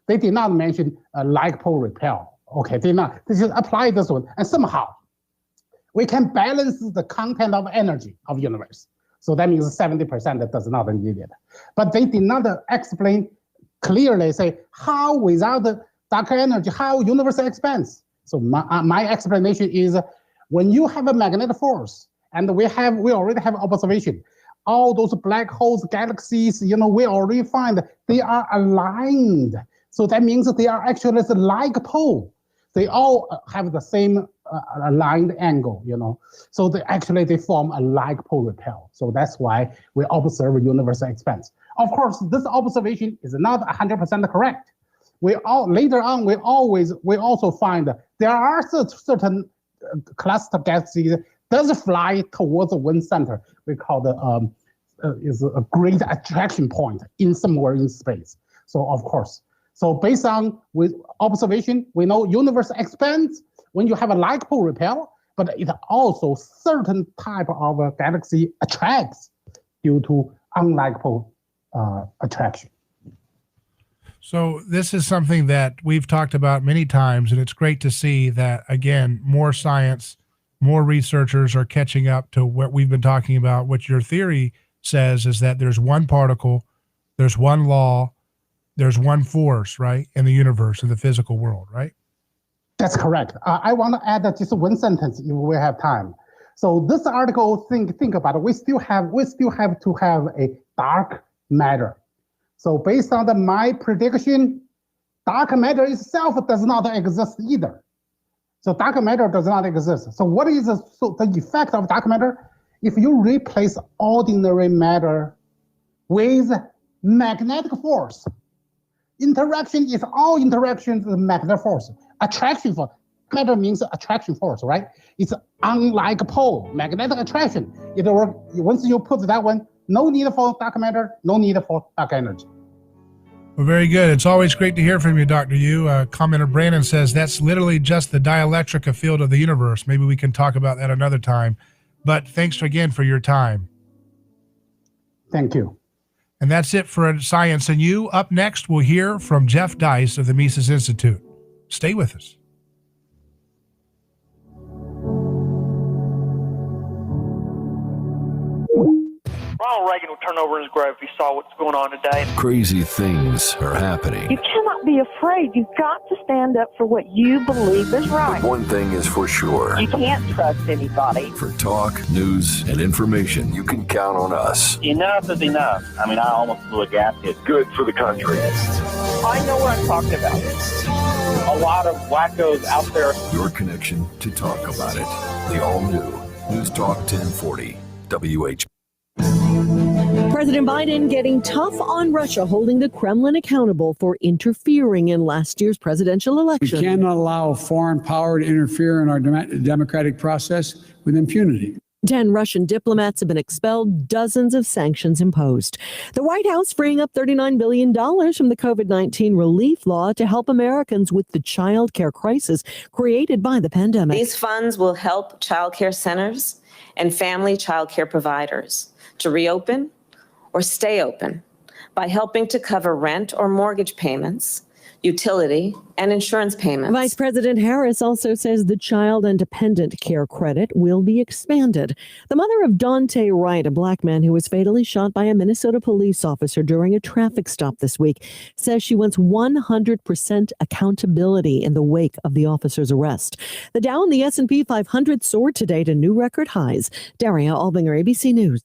They did not mention like pole repel. Okay, they just apply this one, and somehow we can balance the content of energy of universe. So that means 70% that does not need it. But they did not explain clearly, say how without the dark energy, how universe expands. So my explanation is, when you have a magnetic force, and we already have observation, all those black holes, galaxies, we already find they are aligned. So that means they are actually like pole. They all have the same aligned angle, So they form a like pole repel. So that's why we observe universe expands. Of course, this observation is not 100% correct. Later on, we also find there are certain cluster galaxies does fly towards one center. We call is a great attraction point in somewhere in space. So of course, based on with observation, we know universe expands when you have a like pole repel, but it also certain type of galaxy attracts due to unlike pole attraction. So this is something that we've talked about many times, and it's great to see that, again, more science, more researchers are catching up to what we've been talking about. What your theory says is that there's one particle, there's one law, there's one force, right, in the universe, in the physical world, right? That's correct. I want to add just one sentence if we have time. So this article, think about it. We still have to have a dark matter. So based on my prediction, dark matter itself does not exist either. So dark matter does not exist. So what is the effect of dark matter? If you replace ordinary matter with magnetic force, interaction is all interactions with magnetic force. Attraction force. Matter means attraction force, right? It's unlike pole, magnetic attraction. Once you put that one, no need for dark matter, no need for dark energy. Well, very good. It's always great to hear from you, Dr. Yu. Commenter Brandon says that's literally just the dielectric field of the universe. Maybe we can talk about that another time. But thanks again for your time. Thank you. And that's it for Science and You. Up next, we'll hear from Jeff Deist of the Mises Institute. Stay with us. Ronald Reagan would turn over in his grave if he saw what's going on today. Crazy things are happening. You cannot be afraid. You've got to stand up for what you believe is right. But one thing is for sure. You can't trust anybody. For talk, news, and information, you can count on us. Enough is enough. I mean, I almost blew a gasket. Good for the country. I know what I'm talking about. a lot of wackos out there. Your connection to talk about it. The all-new News Talk 1040 WH. President Biden getting tough on Russia, holding the Kremlin accountable for interfering in last year's presidential election. We cannot allow a foreign power to interfere in our democratic process with impunity. 10 Russian diplomats have been expelled, dozens of sanctions imposed. The White House freeing up $39 billion from the COVID-19 relief law to help Americans with the child care crisis created by the pandemic. These funds will help child care centers and family child care providers to reopen or stay open by helping to cover rent or mortgage payments, utility, and insurance payments. Vice President Harris also says the child and dependent care credit will be expanded. The mother of Dante Wright, a black man who was fatally shot by a Minnesota police officer during a traffic stop this week, says she wants 100% accountability in the wake of the officer's arrest. The Dow and the S&P 500 soared today to new record highs. Daria Albinger, ABC News.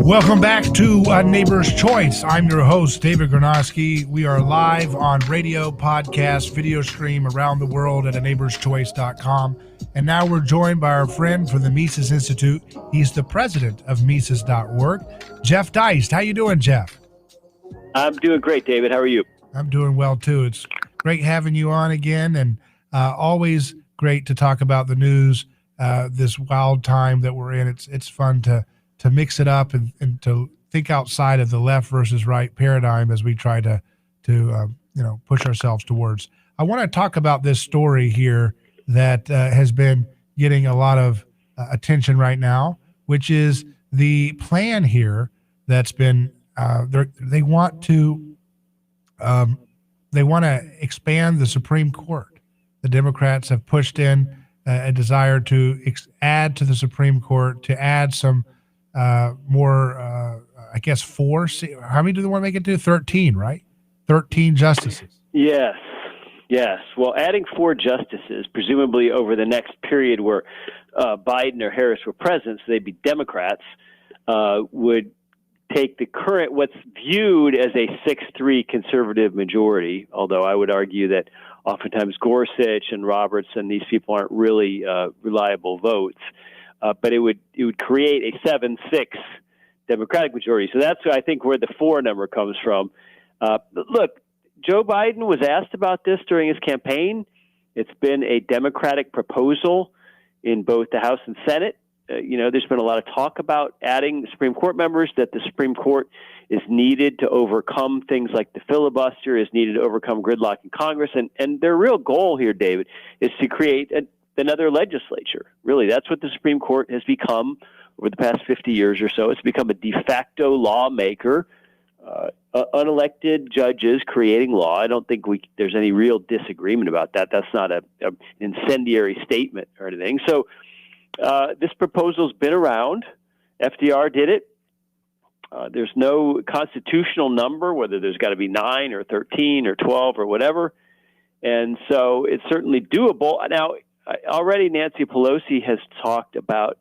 Welcome back to Neighbor's Choice. I'm your host, David Gronowski. We are live on radio, podcast, video stream around the world at neighborschoice.com. And now we're joined by our friend from the Mises Institute. He's the president of Mises.org, Jeff Deist. How you doing, Jeff? I'm doing great, David. How are you? I'm doing well, too. It's great having you on again, and always great to talk about the news, this wild time that we're in. It's fun to mix it up and to think outside of the left versus right paradigm as we try to push ourselves towards. I want to talk about this story here that has been getting a lot of attention right now, which is the plan here that's been they want to expand the Supreme Court. The Democrats have pushed in a desire to add to the Supreme Court, to add some more, I guess, 4. How many do they want to make it to? 13, right? 13 justices. Yes. Well, adding 4 justices, presumably over the next period where Biden or Harris were president, so they'd be Democrats, would take the current, what's viewed as a 6-3 conservative majority, although I would argue that oftentimes Gorsuch and Roberts and these people aren't really reliable votes. But it would create a 7-6 Democratic majority. So that's, I think, where the 4 number comes from. Look, Joe Biden was asked about this during his campaign. It's been a Democratic proposal in both the House and Senate. There's been a lot of talk about adding Supreme Court members, that the Supreme Court is needed to overcome things like the filibuster, is needed to overcome gridlock in Congress. And their real goal here, David, is to create another legislature. Really, that's what the Supreme Court has become over the past 50 years or so. It's become a de facto lawmaker, unelected judges creating law. I don't think there's any real disagreement about that. That's not an incendiary statement or anything. So this proposal's been around. FDR did it. There's no constitutional number, whether there's got to be 9 or 13 or 12 or whatever. And so it's certainly doable. Now, already Nancy Pelosi has talked about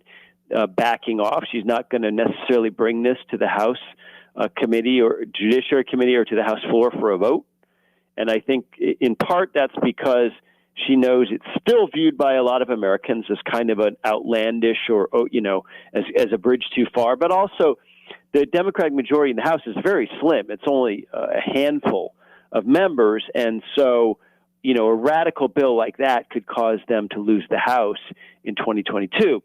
backing off. She's not going to necessarily bring this to the House committee or Judiciary Committee or to the House floor for a vote. And I think in part that's because she knows it's still viewed by a lot of Americans as kind of an outlandish or, as a bridge too far. But also the Democratic majority in the House is very slim. It's only a handful of members. And so a radical bill like that could cause them to lose the House in 2022.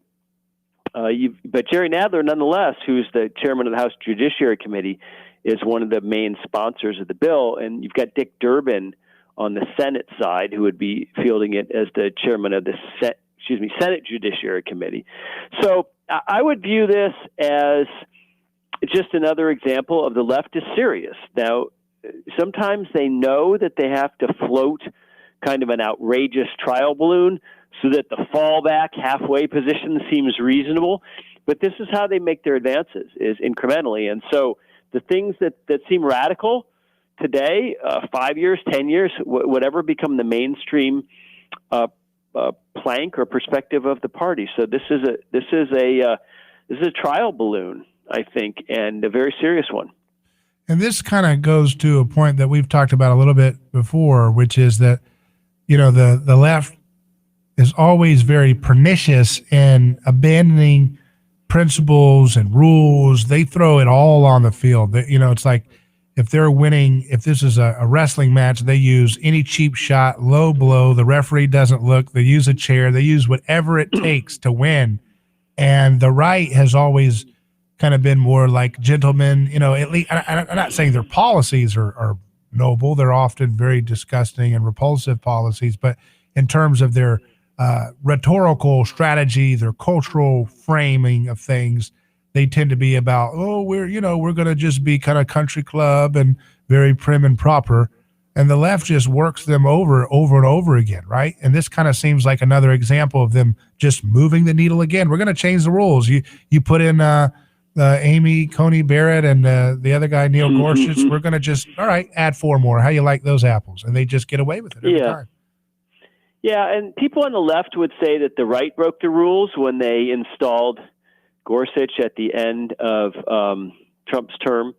But Jerry Nadler, nonetheless, who's the chairman of the House Judiciary Committee, is one of the main sponsors of the bill. And you've got Dick Durbin on the Senate side, who would be fielding it as the chairman of the Senate Judiciary Committee. So I would view this as just another example of the left is serious. Now, sometimes they know that they have to float kind of an outrageous trial balloon so that the fallback halfway position seems reasonable. But this is how they make their advances, is incrementally. And so the things that seem radical today, 5 years, 10 years, whatever, become the mainstream plank or perspective of the party. So this is a trial balloon, I think, and a very serious one. And this kind of goes to a point that we've talked about a little bit before, which is that, the left is always very pernicious in abandoning principles and rules. They throw it all on the field. It's like if they're winning, if this is a wrestling match, they use any cheap shot, low blow. The referee doesn't look. They use a chair. They use whatever it takes to win. And the right has always kind of been more like gentlemen. At least I'm not saying their policies are noble. They're often very disgusting and repulsive policies, but in terms of their rhetorical strategy, their cultural framing of things, they tend to be about, we're going to just be kind of country club and very prim and proper. And the left just works them over and over again, right? And this kind of seems like another example of them just moving the needle again. We're going to change the rules. You put in Amy Coney Barrett and the other guy, Neil Gorsuch. We're going to just, all right, add 4 more. How you like those apples? And they just get away with it every time. Yeah, and people on the left would say that the right broke the rules when they installed Gorsuch at the end of Trump's term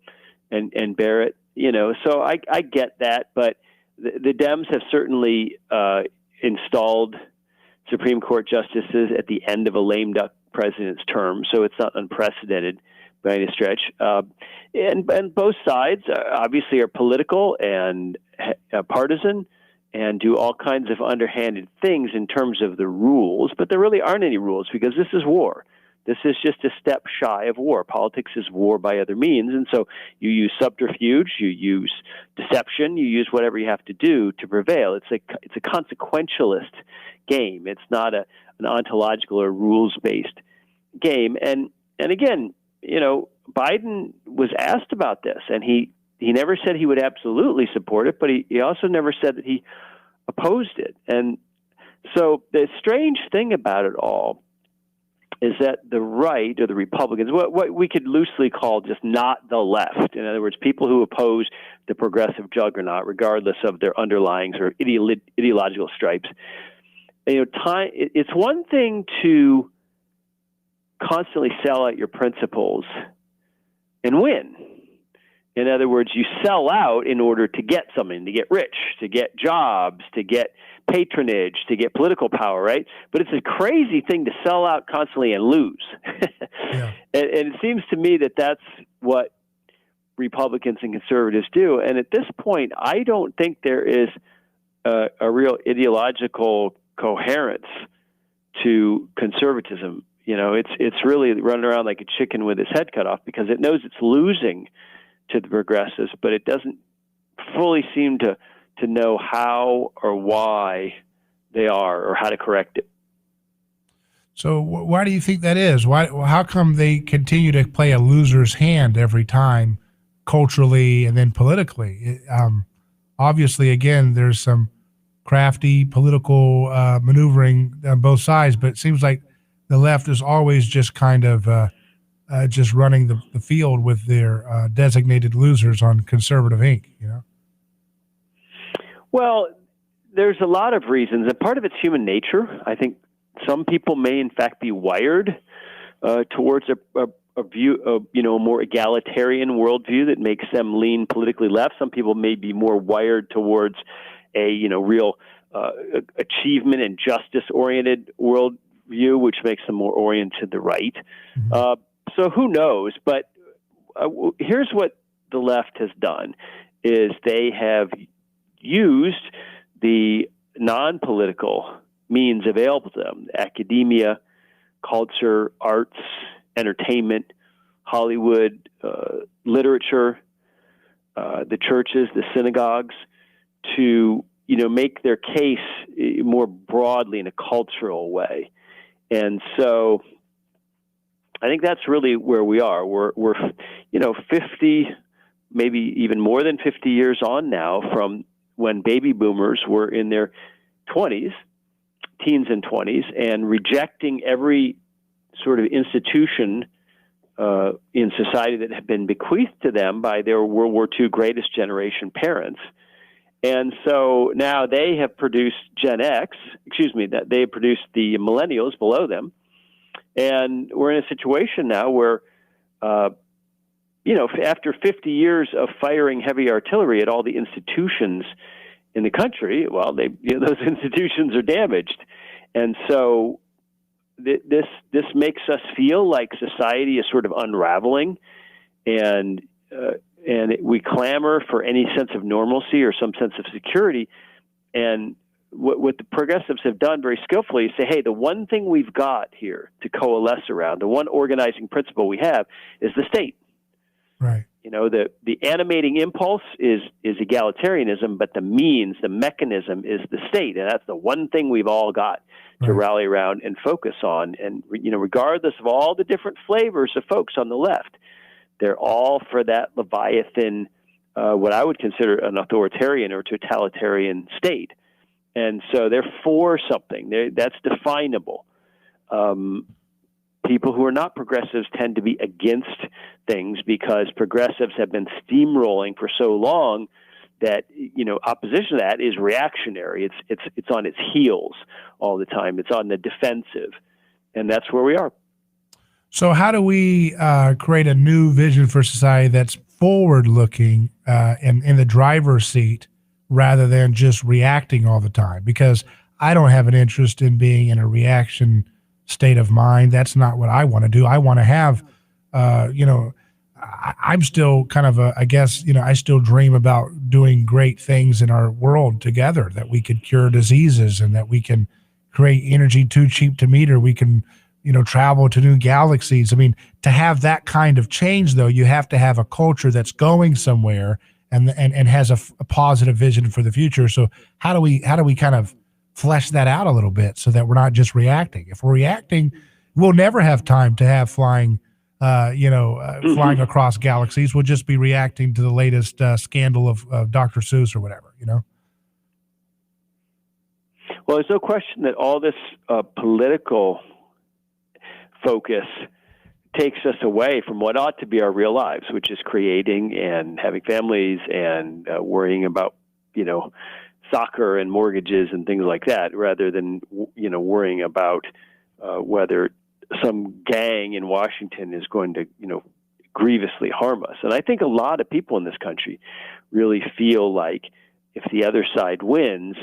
and Barrett. So I get that, but the Dems have certainly installed Supreme Court justices at the end of a lame duck president's term, so it's not unprecedented by any stretch. And both sides obviously are political and partisan and do all kinds of underhanded things in terms of the rules, but there really aren't any rules because this is war. This is just a step shy of war. Politics is war by other means, and so you use subterfuge, you use deception, you use whatever you have to do to prevail. It's a consequentialist game. It's not an ontological or rules-based game. And again, Biden was asked about this, and he never said he would absolutely support it, but he also never said that he opposed it. And so the strange thing about it all is that the right, or the Republicans, what we could loosely call just not the left, in other words, people who oppose the progressive juggernaut, regardless of their underlyings or ideological stripes, it's one thing to constantly sell out your principles and win. In other words, you sell out in order to get something, to get rich, to get jobs, to get patronage, to get political power, right? But it's a crazy thing to sell out constantly and lose. Yeah. And it seems to me that that's what Republicans and conservatives do. And at this point, I don't think there is a real ideological coherence to conservatism. It's really running around like a chicken with its head cut off because it knows it's losing to the progressives, but it doesn't fully seem to know how or why they are or how to correct it. So why do you think that is? How come they continue to play a loser's hand every time, culturally and then politically? Obviously, again, there's some crafty political maneuvering on both sides, but it seems like the left is always just kind of just running the field with their designated losers on conservative ink, Well, there's a lot of reasons, and part of it's human nature. I think some people may, in fact, be wired towards a view, a more egalitarian worldview that makes them lean politically left. Some people may be more wired towards a real achievement and justice-oriented worldview, which makes them more oriented to the right. Mm-hmm. So who knows? But here's what the left has done: is they have used the non-political means available to them: academia, culture, arts, entertainment, Hollywood, literature, the churches, the synagogues, to make their case more broadly in a cultural way. And so I think that's really where we are. We're 50 maybe even more than 50 years on now from when baby boomers were in their 20s, teens and 20s, and rejecting every sort of institution in society that had been bequeathed to them by their World War II greatest generation parents. And so now they have produced that they have produced the millennials below them. And we're in a situation now where, after 50 years of firing heavy artillery at all the institutions in the country, well, those institutions are damaged. And so this makes us feel like society is sort of unraveling, and we clamor for any sense of normalcy or some sense of security. And what the progressives have done very skillfully is say, hey, the one thing we've got here to coalesce around, the one organizing principle we have, is the state. Right. The animating impulse is egalitarianism, but the mechanism is the state. And that's the one thing we've all got to rally around and focus on. And, regardless of all the different flavors of folks on the left, they're all for that Leviathan, what I would consider an authoritarian or totalitarian state. And so they're for something. That's definable. People who are not progressives tend to be against things because progressives have been steamrolling for so long that, opposition to that is reactionary. It's on its heels all the time. It's on the defensive. And that's where we are. So how do we create a new vision for society that's forward-looking and in the driver's seat rather than just reacting all the time? Because I don't have an interest in being in a reaction state of mind. That's not what I want to do. I want to have, I'm still kind of I still dream about doing great things in our world together, that we could cure diseases and that we can create energy too cheap to meter. We can, travel to new galaxies. I mean, to have that kind of change, though, you have to have a culture that's going somewhere and has a positive vision for the future. So how do we kind of flesh that out a little bit so that we're not just reacting? If we're reacting, we'll never have time to have flying across galaxies. We'll just be reacting to the latest scandal of Dr. Seuss or whatever, Well, there's no question that all this political focus takes us away from what ought to be our real lives, which is creating and having families and worrying about, soccer and mortgages and things like that, rather than, worrying about whether some gang in Washington is going to, grievously harm us. And I think a lot of people in this country really feel like if the other side wins,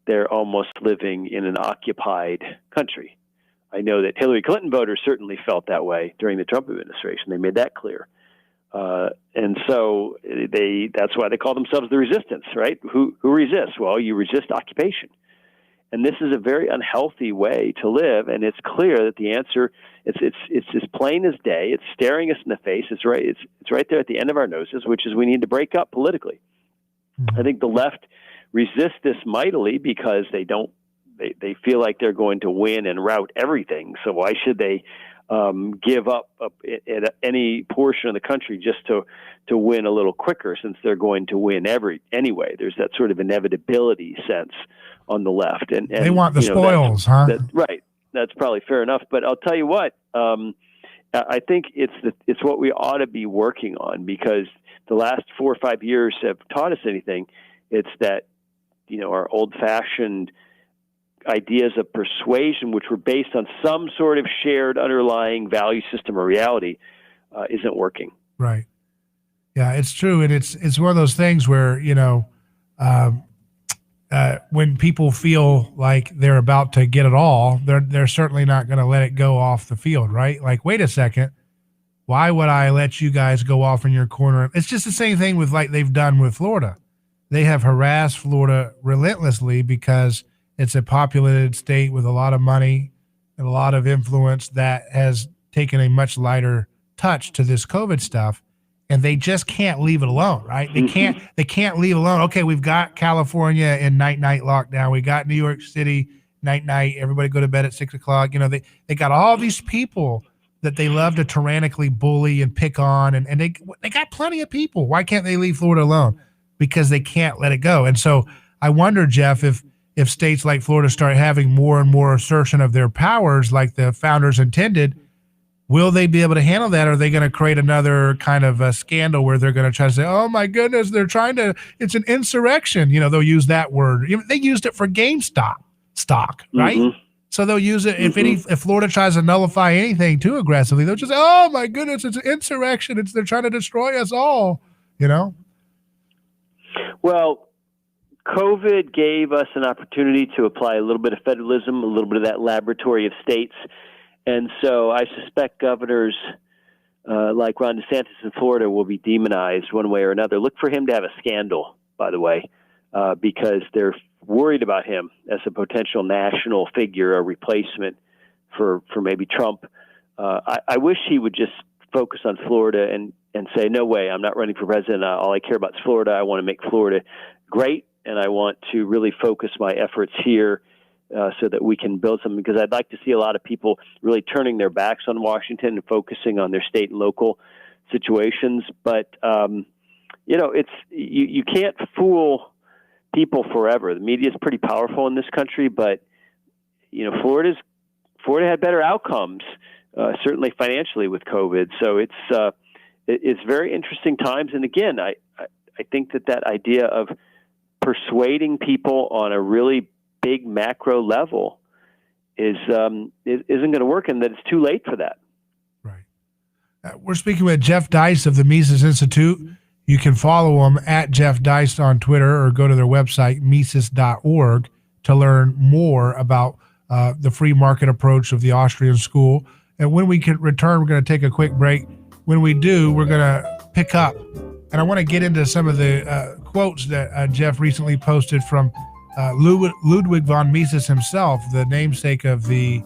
they're almost living in an occupied country. I know that Hillary Clinton voters certainly felt that way during the Trump administration. They made that clear. And so that's why they call themselves the resistance, right? Who resists? Well, you resist occupation. And this is a very unhealthy way to live. And it's clear that the answer, it's as plain as day. It's staring us in the face. It's right there at the end of our noses, which is we need to break up politically. Mm-hmm. I think the left resists this mightily because they feel like they're going to win and rout everything. So why should they give up any portion of the country just to win a little quicker, since they're going to win anyway? There's that sort of inevitability sense on the left, and they want the spoils, huh? Right. That's probably fair enough. But I'll tell you what, I think it's what we ought to be working on, because the last 4 or 5 years have taught us anything. It's that our old-fashioned ideas of persuasion, which were based on some sort of shared underlying value system or reality, isn't working. Right. Yeah, it's true. And it's one of those things where, when people feel like they're about to get it all, they're certainly not going to let it go off the field, right? Like, wait a second, why would I let you guys go off in your corner? It's just the same thing with like they've done with Florida. They have harassed Florida relentlessly because it's a populated state with a lot of money and a lot of influence that has taken a much lighter touch to this COVID stuff, and they just can't leave it alone, right? They can't leave it alone. Okay, we've got California in night lockdown. We got New York City night. Everybody go to bed at 6 o'clock. They got all these people that they love to tyrannically bully and pick on, and they got plenty of people. Why can't they leave Florida alone? Because they can't let it go. And so I wonder, Jeff, if states like Florida start having more and more assertion of their powers like the founders intended, will they be able to handle that? Or are they going to create another kind of a scandal where they're going to try to say, oh my goodness, it's an insurrection. They'll use that word. They used it for GameStop stock, right? Mm-hmm. So they'll use it if Florida tries to nullify anything too aggressively, they'll just say, oh my goodness, it's an insurrection. They're trying to destroy us all, Well, COVID gave us an opportunity to apply a little bit of federalism, a little bit of that laboratory of states. And so I suspect governors like Ron DeSantis in Florida will be demonized one way or another. Look for him to have a scandal, by the way, because they're worried about him as a potential national figure, a replacement for maybe Trump. I wish he would just focus on Florida and say, no way, I'm not running for president. All I care about is Florida. I want to make Florida great, and I want to really focus my efforts here so that we can build something, because I'd like to see a lot of people really turning their backs on Washington and focusing on their state and local situations. But, you can't fool people forever. The media is pretty powerful in this country, but, Florida had better outcomes, certainly financially with COVID. So it's very interesting times. And again, I think that idea of persuading people on a really big macro level isn't going to work, and that it's too late for that. Right. We're speaking with Jeff Deist of the Mises Institute. You can follow him at Jeff Deist on Twitter, or go to their website, Mises.org, to learn more about the free market approach of the Austrian school. And when we can return, we're going to take a quick break. When we do, we're going to pick up, and I want to get into some of the quotes that Jeff recently posted from Ludwig von Mises himself, the namesake of the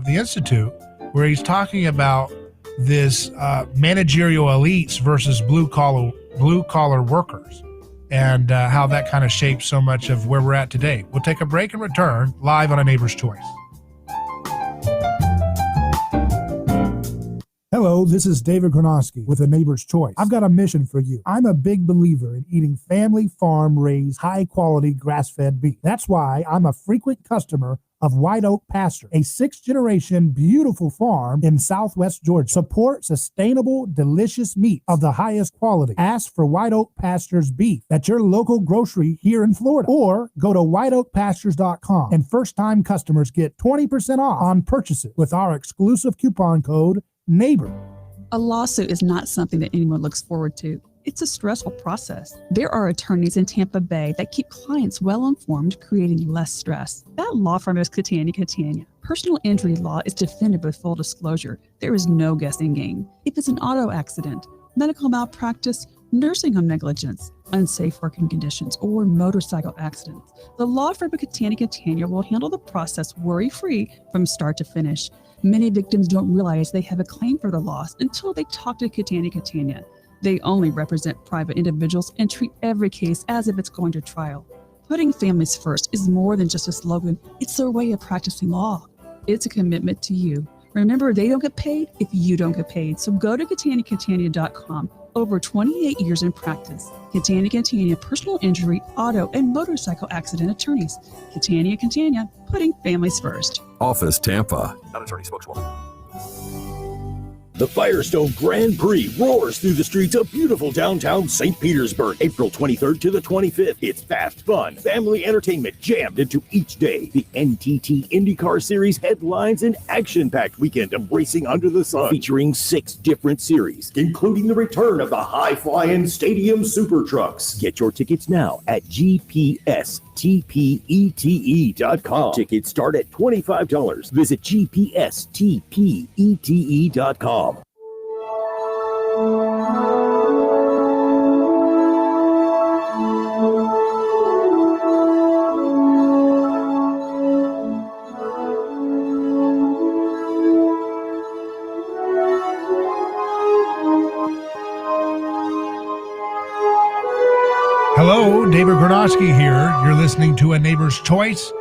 Institute, where he's talking about this managerial elites versus blue collar workers, and how that kind of shapes so much of where we're at today. We'll take a break and return live on A Neighbor's Choice. Hello, this is David Gronowski with A Neighbor's Choice. I've got a mission for you. I'm a big believer in eating family farm-raised, high-quality grass-fed beef. That's why I'm a frequent customer of White Oak Pasture, a 6th-generation beautiful farm in southwest Georgia. Support sustainable, delicious meat of the highest quality. Ask for White Oak Pasture's beef at your local grocery here in Florida, or go to whiteoakpastures.com, and first-time customers get 20% off on purchases with our exclusive coupon code NEIGHBOR. A lawsuit is not something that anyone looks forward to. It's a stressful process. There are attorneys in Tampa Bay that keep clients well informed, creating less stress. That law firm is Catania. Personal injury law is defended with full disclosure. There is no guessing game. If it's an auto accident, medical malpractice, nursing home negligence, unsafe working conditions, or motorcycle accidents, the law firm of Catania will handle the process worry-free from start to finish. Many victims don't realize they have a claim for the loss until they talk to Catania. They only represent private individuals and treat every case as if it's going to trial. Putting families first is more than just a slogan. It's their way of practicing law. It's a commitment to you. Remember, they don't get paid if you don't get paid. So go to Catania.com. Over 28 years in practice. Catania, personal injury, auto, and motorcycle accident attorneys. Catania, putting families first. Office Tampa. Not attorney spokeswoman. The Firestone Grand Prix roars through the streets of beautiful downtown St. Petersburg, April 23rd to the 25th. It's fast, fun, family entertainment jammed into each day. The NTT IndyCar Series headlines an action-packed weekend of racing under the sun, featuring 6 different series, including the return of the high-flying Stadium Super Trucks. Get your tickets now at GPSTPETE.com. Tickets start at $25. Visit GPSTPETE.com. Hello, David Gronowski here. You're listening to A Neighbor's Choice.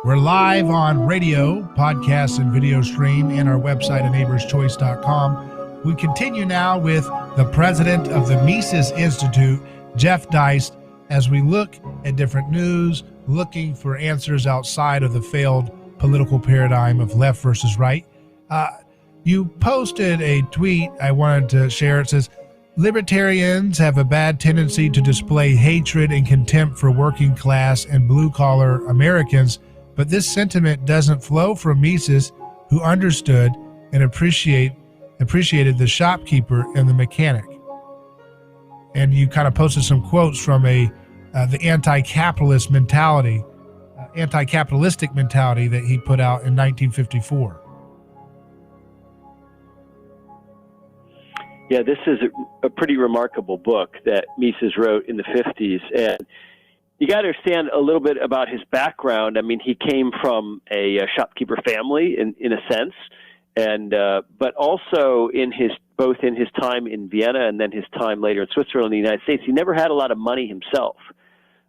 We're live on radio, podcast, and video stream, and our website at neighborschoice.com. We continue now with the president of the Mises Institute, Jeff Deist, as we look at different news, looking for answers outside of the failed political paradigm of left versus right. You posted a tweet I wanted to share. It says, libertarians have a bad tendency to display hatred and contempt for working class and blue-collar Americans, but this sentiment doesn't flow from Mises, who understood and appreciated the shopkeeper and the mechanic. And you kind of posted some quotes from the anti-capitalistic mentality that he put out in 1954. Yeah, this is a pretty remarkable book that Mises wrote in the 50s. And you got to understand a little bit about his background. I mean, he came from a shopkeeper family in a sense, and but also both in his time in Vienna and then his time later in Switzerland and the United States, he never had a lot of money himself.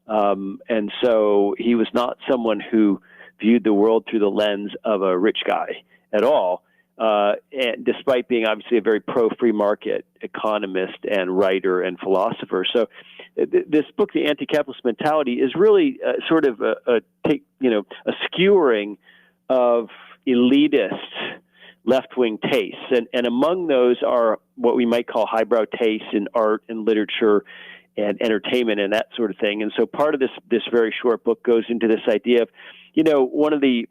And so he was not someone who viewed the world through the lens of a rich guy at all. And despite being obviously a very pro-free market economist and writer and philosopher. So this book, The Anti-Capitalist Mentality, is really sort of a skewering of elitist left-wing tastes. And among those are what we might call highbrow tastes in art and literature and entertainment and that sort of thing. And so part of this very short book goes into this idea of, one of the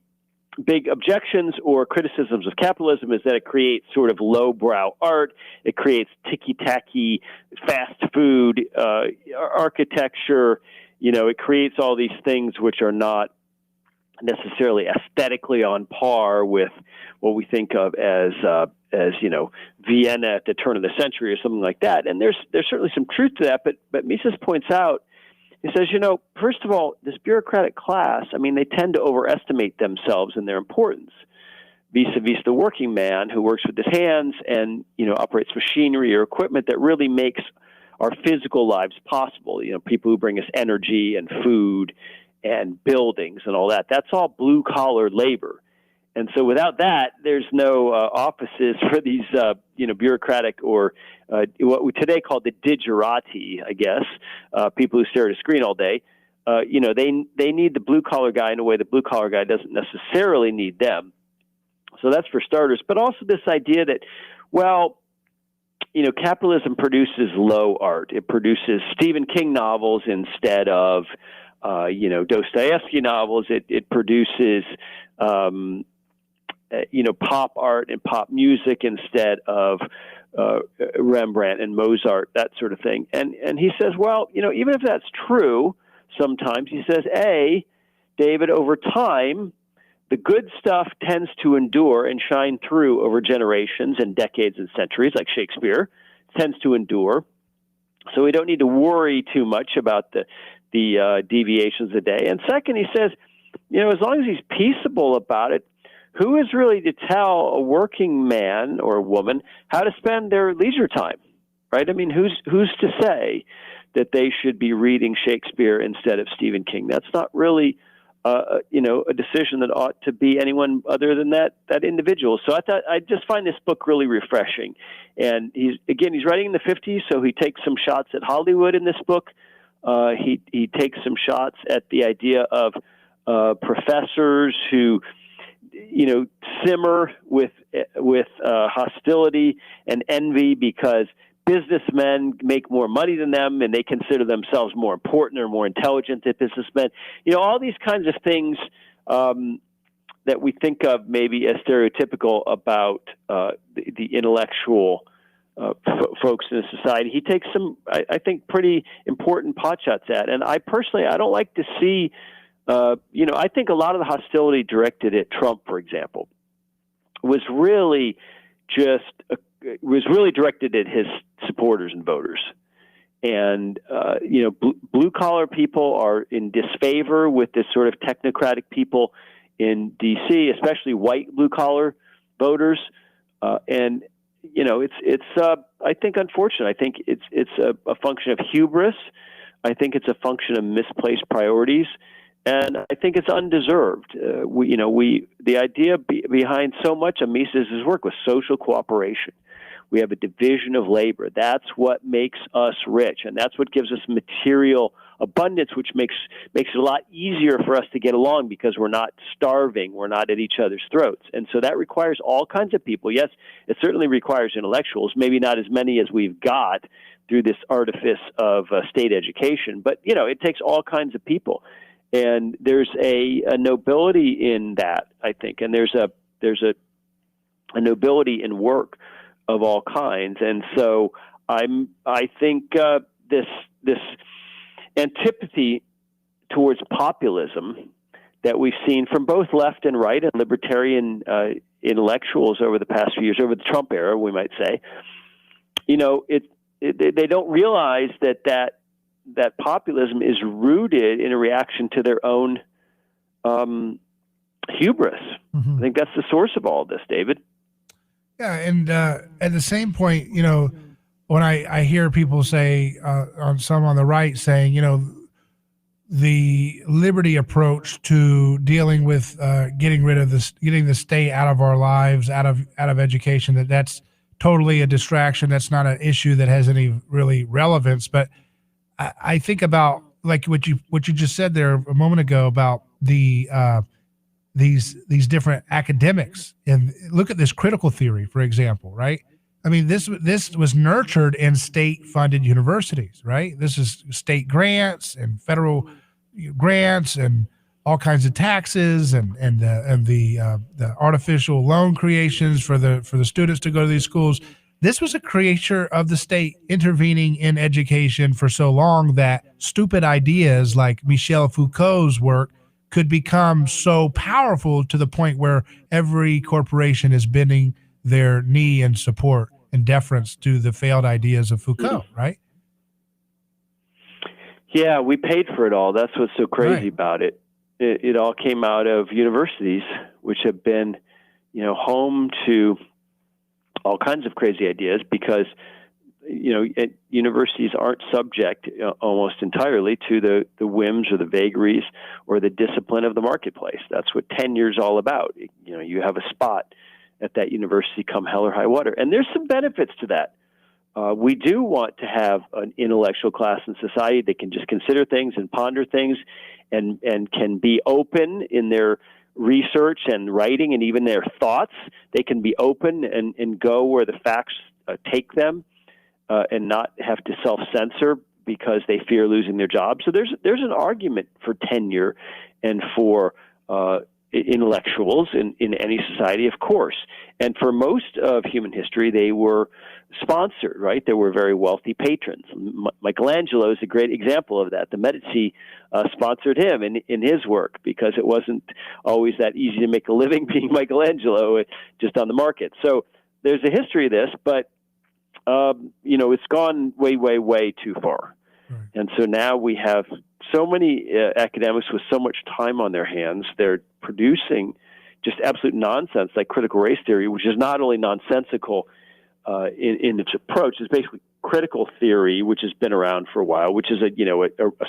big objections or criticisms of capitalism is that it creates sort of lowbrow art. It creates ticky-tacky fast food architecture. It creates all these things which are not necessarily aesthetically on par with what we think of as Vienna at the turn of the century or something like that. And there's certainly some truth to that. But Mises points out, he says, first of all, this bureaucratic class, I mean, they tend to overestimate themselves and their importance vis-a-vis the working man who works with his hands and, operates machinery or equipment that really makes our physical lives possible. People who bring us energy and food and buildings and all that. That's all blue-collar labor. And so without that, there's no offices for these, bureaucratic or what we today call the digerati, I guess, people who stare at a screen all day. They need the blue-collar guy in a way the blue-collar guy doesn't necessarily need them. So that's for starters. But also this idea that, capitalism produces low art. It produces Stephen King novels instead of, Dostoevsky novels. It produces pop art and pop music instead of Rembrandt and Mozart, that sort of thing. And he says, even if that's true, sometimes he says, David, over time, the good stuff tends to endure and shine through over generations and decades and centuries, like Shakespeare, tends to endure. So we don't need to worry too much about the deviations of the day. And second, he says, as long as he's peaceable about it, who is really to tell a working man or woman how to spend their leisure time, right? I mean, who's to say that they should be reading Shakespeare instead of Stephen King? That's not really, a decision that ought to be anyone other than that individual. So I just find this book really refreshing. And he's writing in the 50s, so he takes some shots at Hollywood in this book. He takes some shots at the idea of professors who simmer with hostility and envy because businessmen make more money than them and they consider themselves more important or more intelligent than businessmen. All these kinds of things that we think of maybe as stereotypical about the intellectual folks in the society. He takes some, I think, pretty important potshots at. And I don't like to see I think a lot of the hostility directed at Trump, for example, was really directed at his supporters and voters. And, blue collar people are in disfavor with this sort of technocratic people in D.C., especially white blue collar voters. And it's I think unfortunate. I think it's a function of hubris. I think it's a function of misplaced priorities. And I think it's undeserved. The idea behind so much of Mises' work was social cooperation. We have a division of labor. That's what makes us rich, and that's what gives us material abundance, which makes it a lot easier for us to get along because we're not starving, we're not at each other's throats. And so that requires all kinds of people. Yes, it certainly requires intellectuals, maybe not as many as we've got through this artifice of state education, but it takes all kinds of people. And there's a nobility in that, I think, and there's a nobility in work of all kinds. And so I think this antipathy towards populism that we've seen from both left and right and libertarian intellectuals over the past few years, over the Trump era, we might say, they don't realize that populism is rooted in a reaction to their own hubris. Mm-hmm. I think that's the source of all of this, David. Yeah, and at the same point, when I hear people say, on the right saying, the liberty approach to dealing with getting the state out of our lives, out of education, that's totally a distraction. That's not an issue that has any really relevance. But I think about like what you just said there a moment ago about the these different academics, and look at this critical theory, for example, right? I mean, this was nurtured in state-funded universities, right? This is state grants and federal grants and all kinds of taxes and the artificial loan creations for the students to go to these schools. This was a creature of the state intervening in education for so long that stupid ideas like Michel Foucault's work could become so powerful to the point where every corporation is bending their knee in support and deference to the failed ideas of Foucault, right? Yeah, we paid for it all. That's what's so crazy about it. It all came out of universities, which have been, home to all kinds of crazy ideas because, universities aren't subject almost entirely to the whims or the vagaries or the discipline of the marketplace. That's what tenure's all about. You have a spot at that university come hell or high water. And there's some benefits to that. We do want to have an intellectual class in society that can just consider things and ponder things and can be open in their research and writing and even their thoughts. They can be open and go where the facts take them and not have to self-censor because they fear losing their job. So there's an argument for tenure and for intellectuals in any society, of course. And for most of human history, they were sponsored, right? There were very wealthy patrons. Michelangelo is a great example of that. The Medici sponsored him in his work because it wasn't always that easy to make a living being Michelangelo just on the market. So there's a history of this, but it's gone way, way, way too far. Right. And so now we have so many academics with so much time on their hands. They're producing just absolute nonsense like critical race theory, which is not only nonsensical in its approach, it's basically critical theory, which has been around for a while, which is a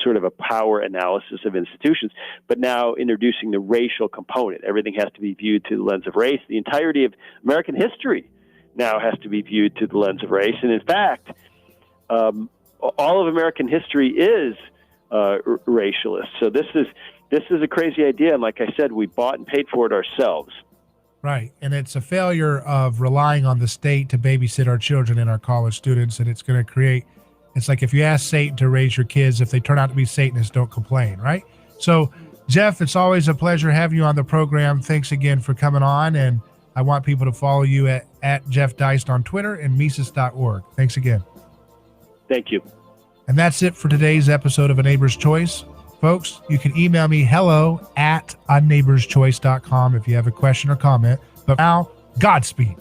sort of a power analysis of institutions, but now introducing the racial component. Everything has to be viewed through the lens of race. The entirety of American history now has to be viewed through the lens of race. And in fact, all of American history is racialist. So this is a crazy idea. And like I said, we bought and paid for it ourselves. Right. And it's a failure of relying on the state to babysit our children and our college students. And it's going to create, it's like if you ask Satan to raise your kids, if they turn out to be Satanists, don't complain. Right. So Jeff, it's always a pleasure having you on the program. Thanks again for coming on. And I want people to follow you at Jeff Deist on Twitter and Mises.org. Thanks again. Thank you. And that's it for today's episode of A Neighbor's Choice. Folks, you can email me hello@aneighborschoice.com if you have a question or comment. But now, Godspeed.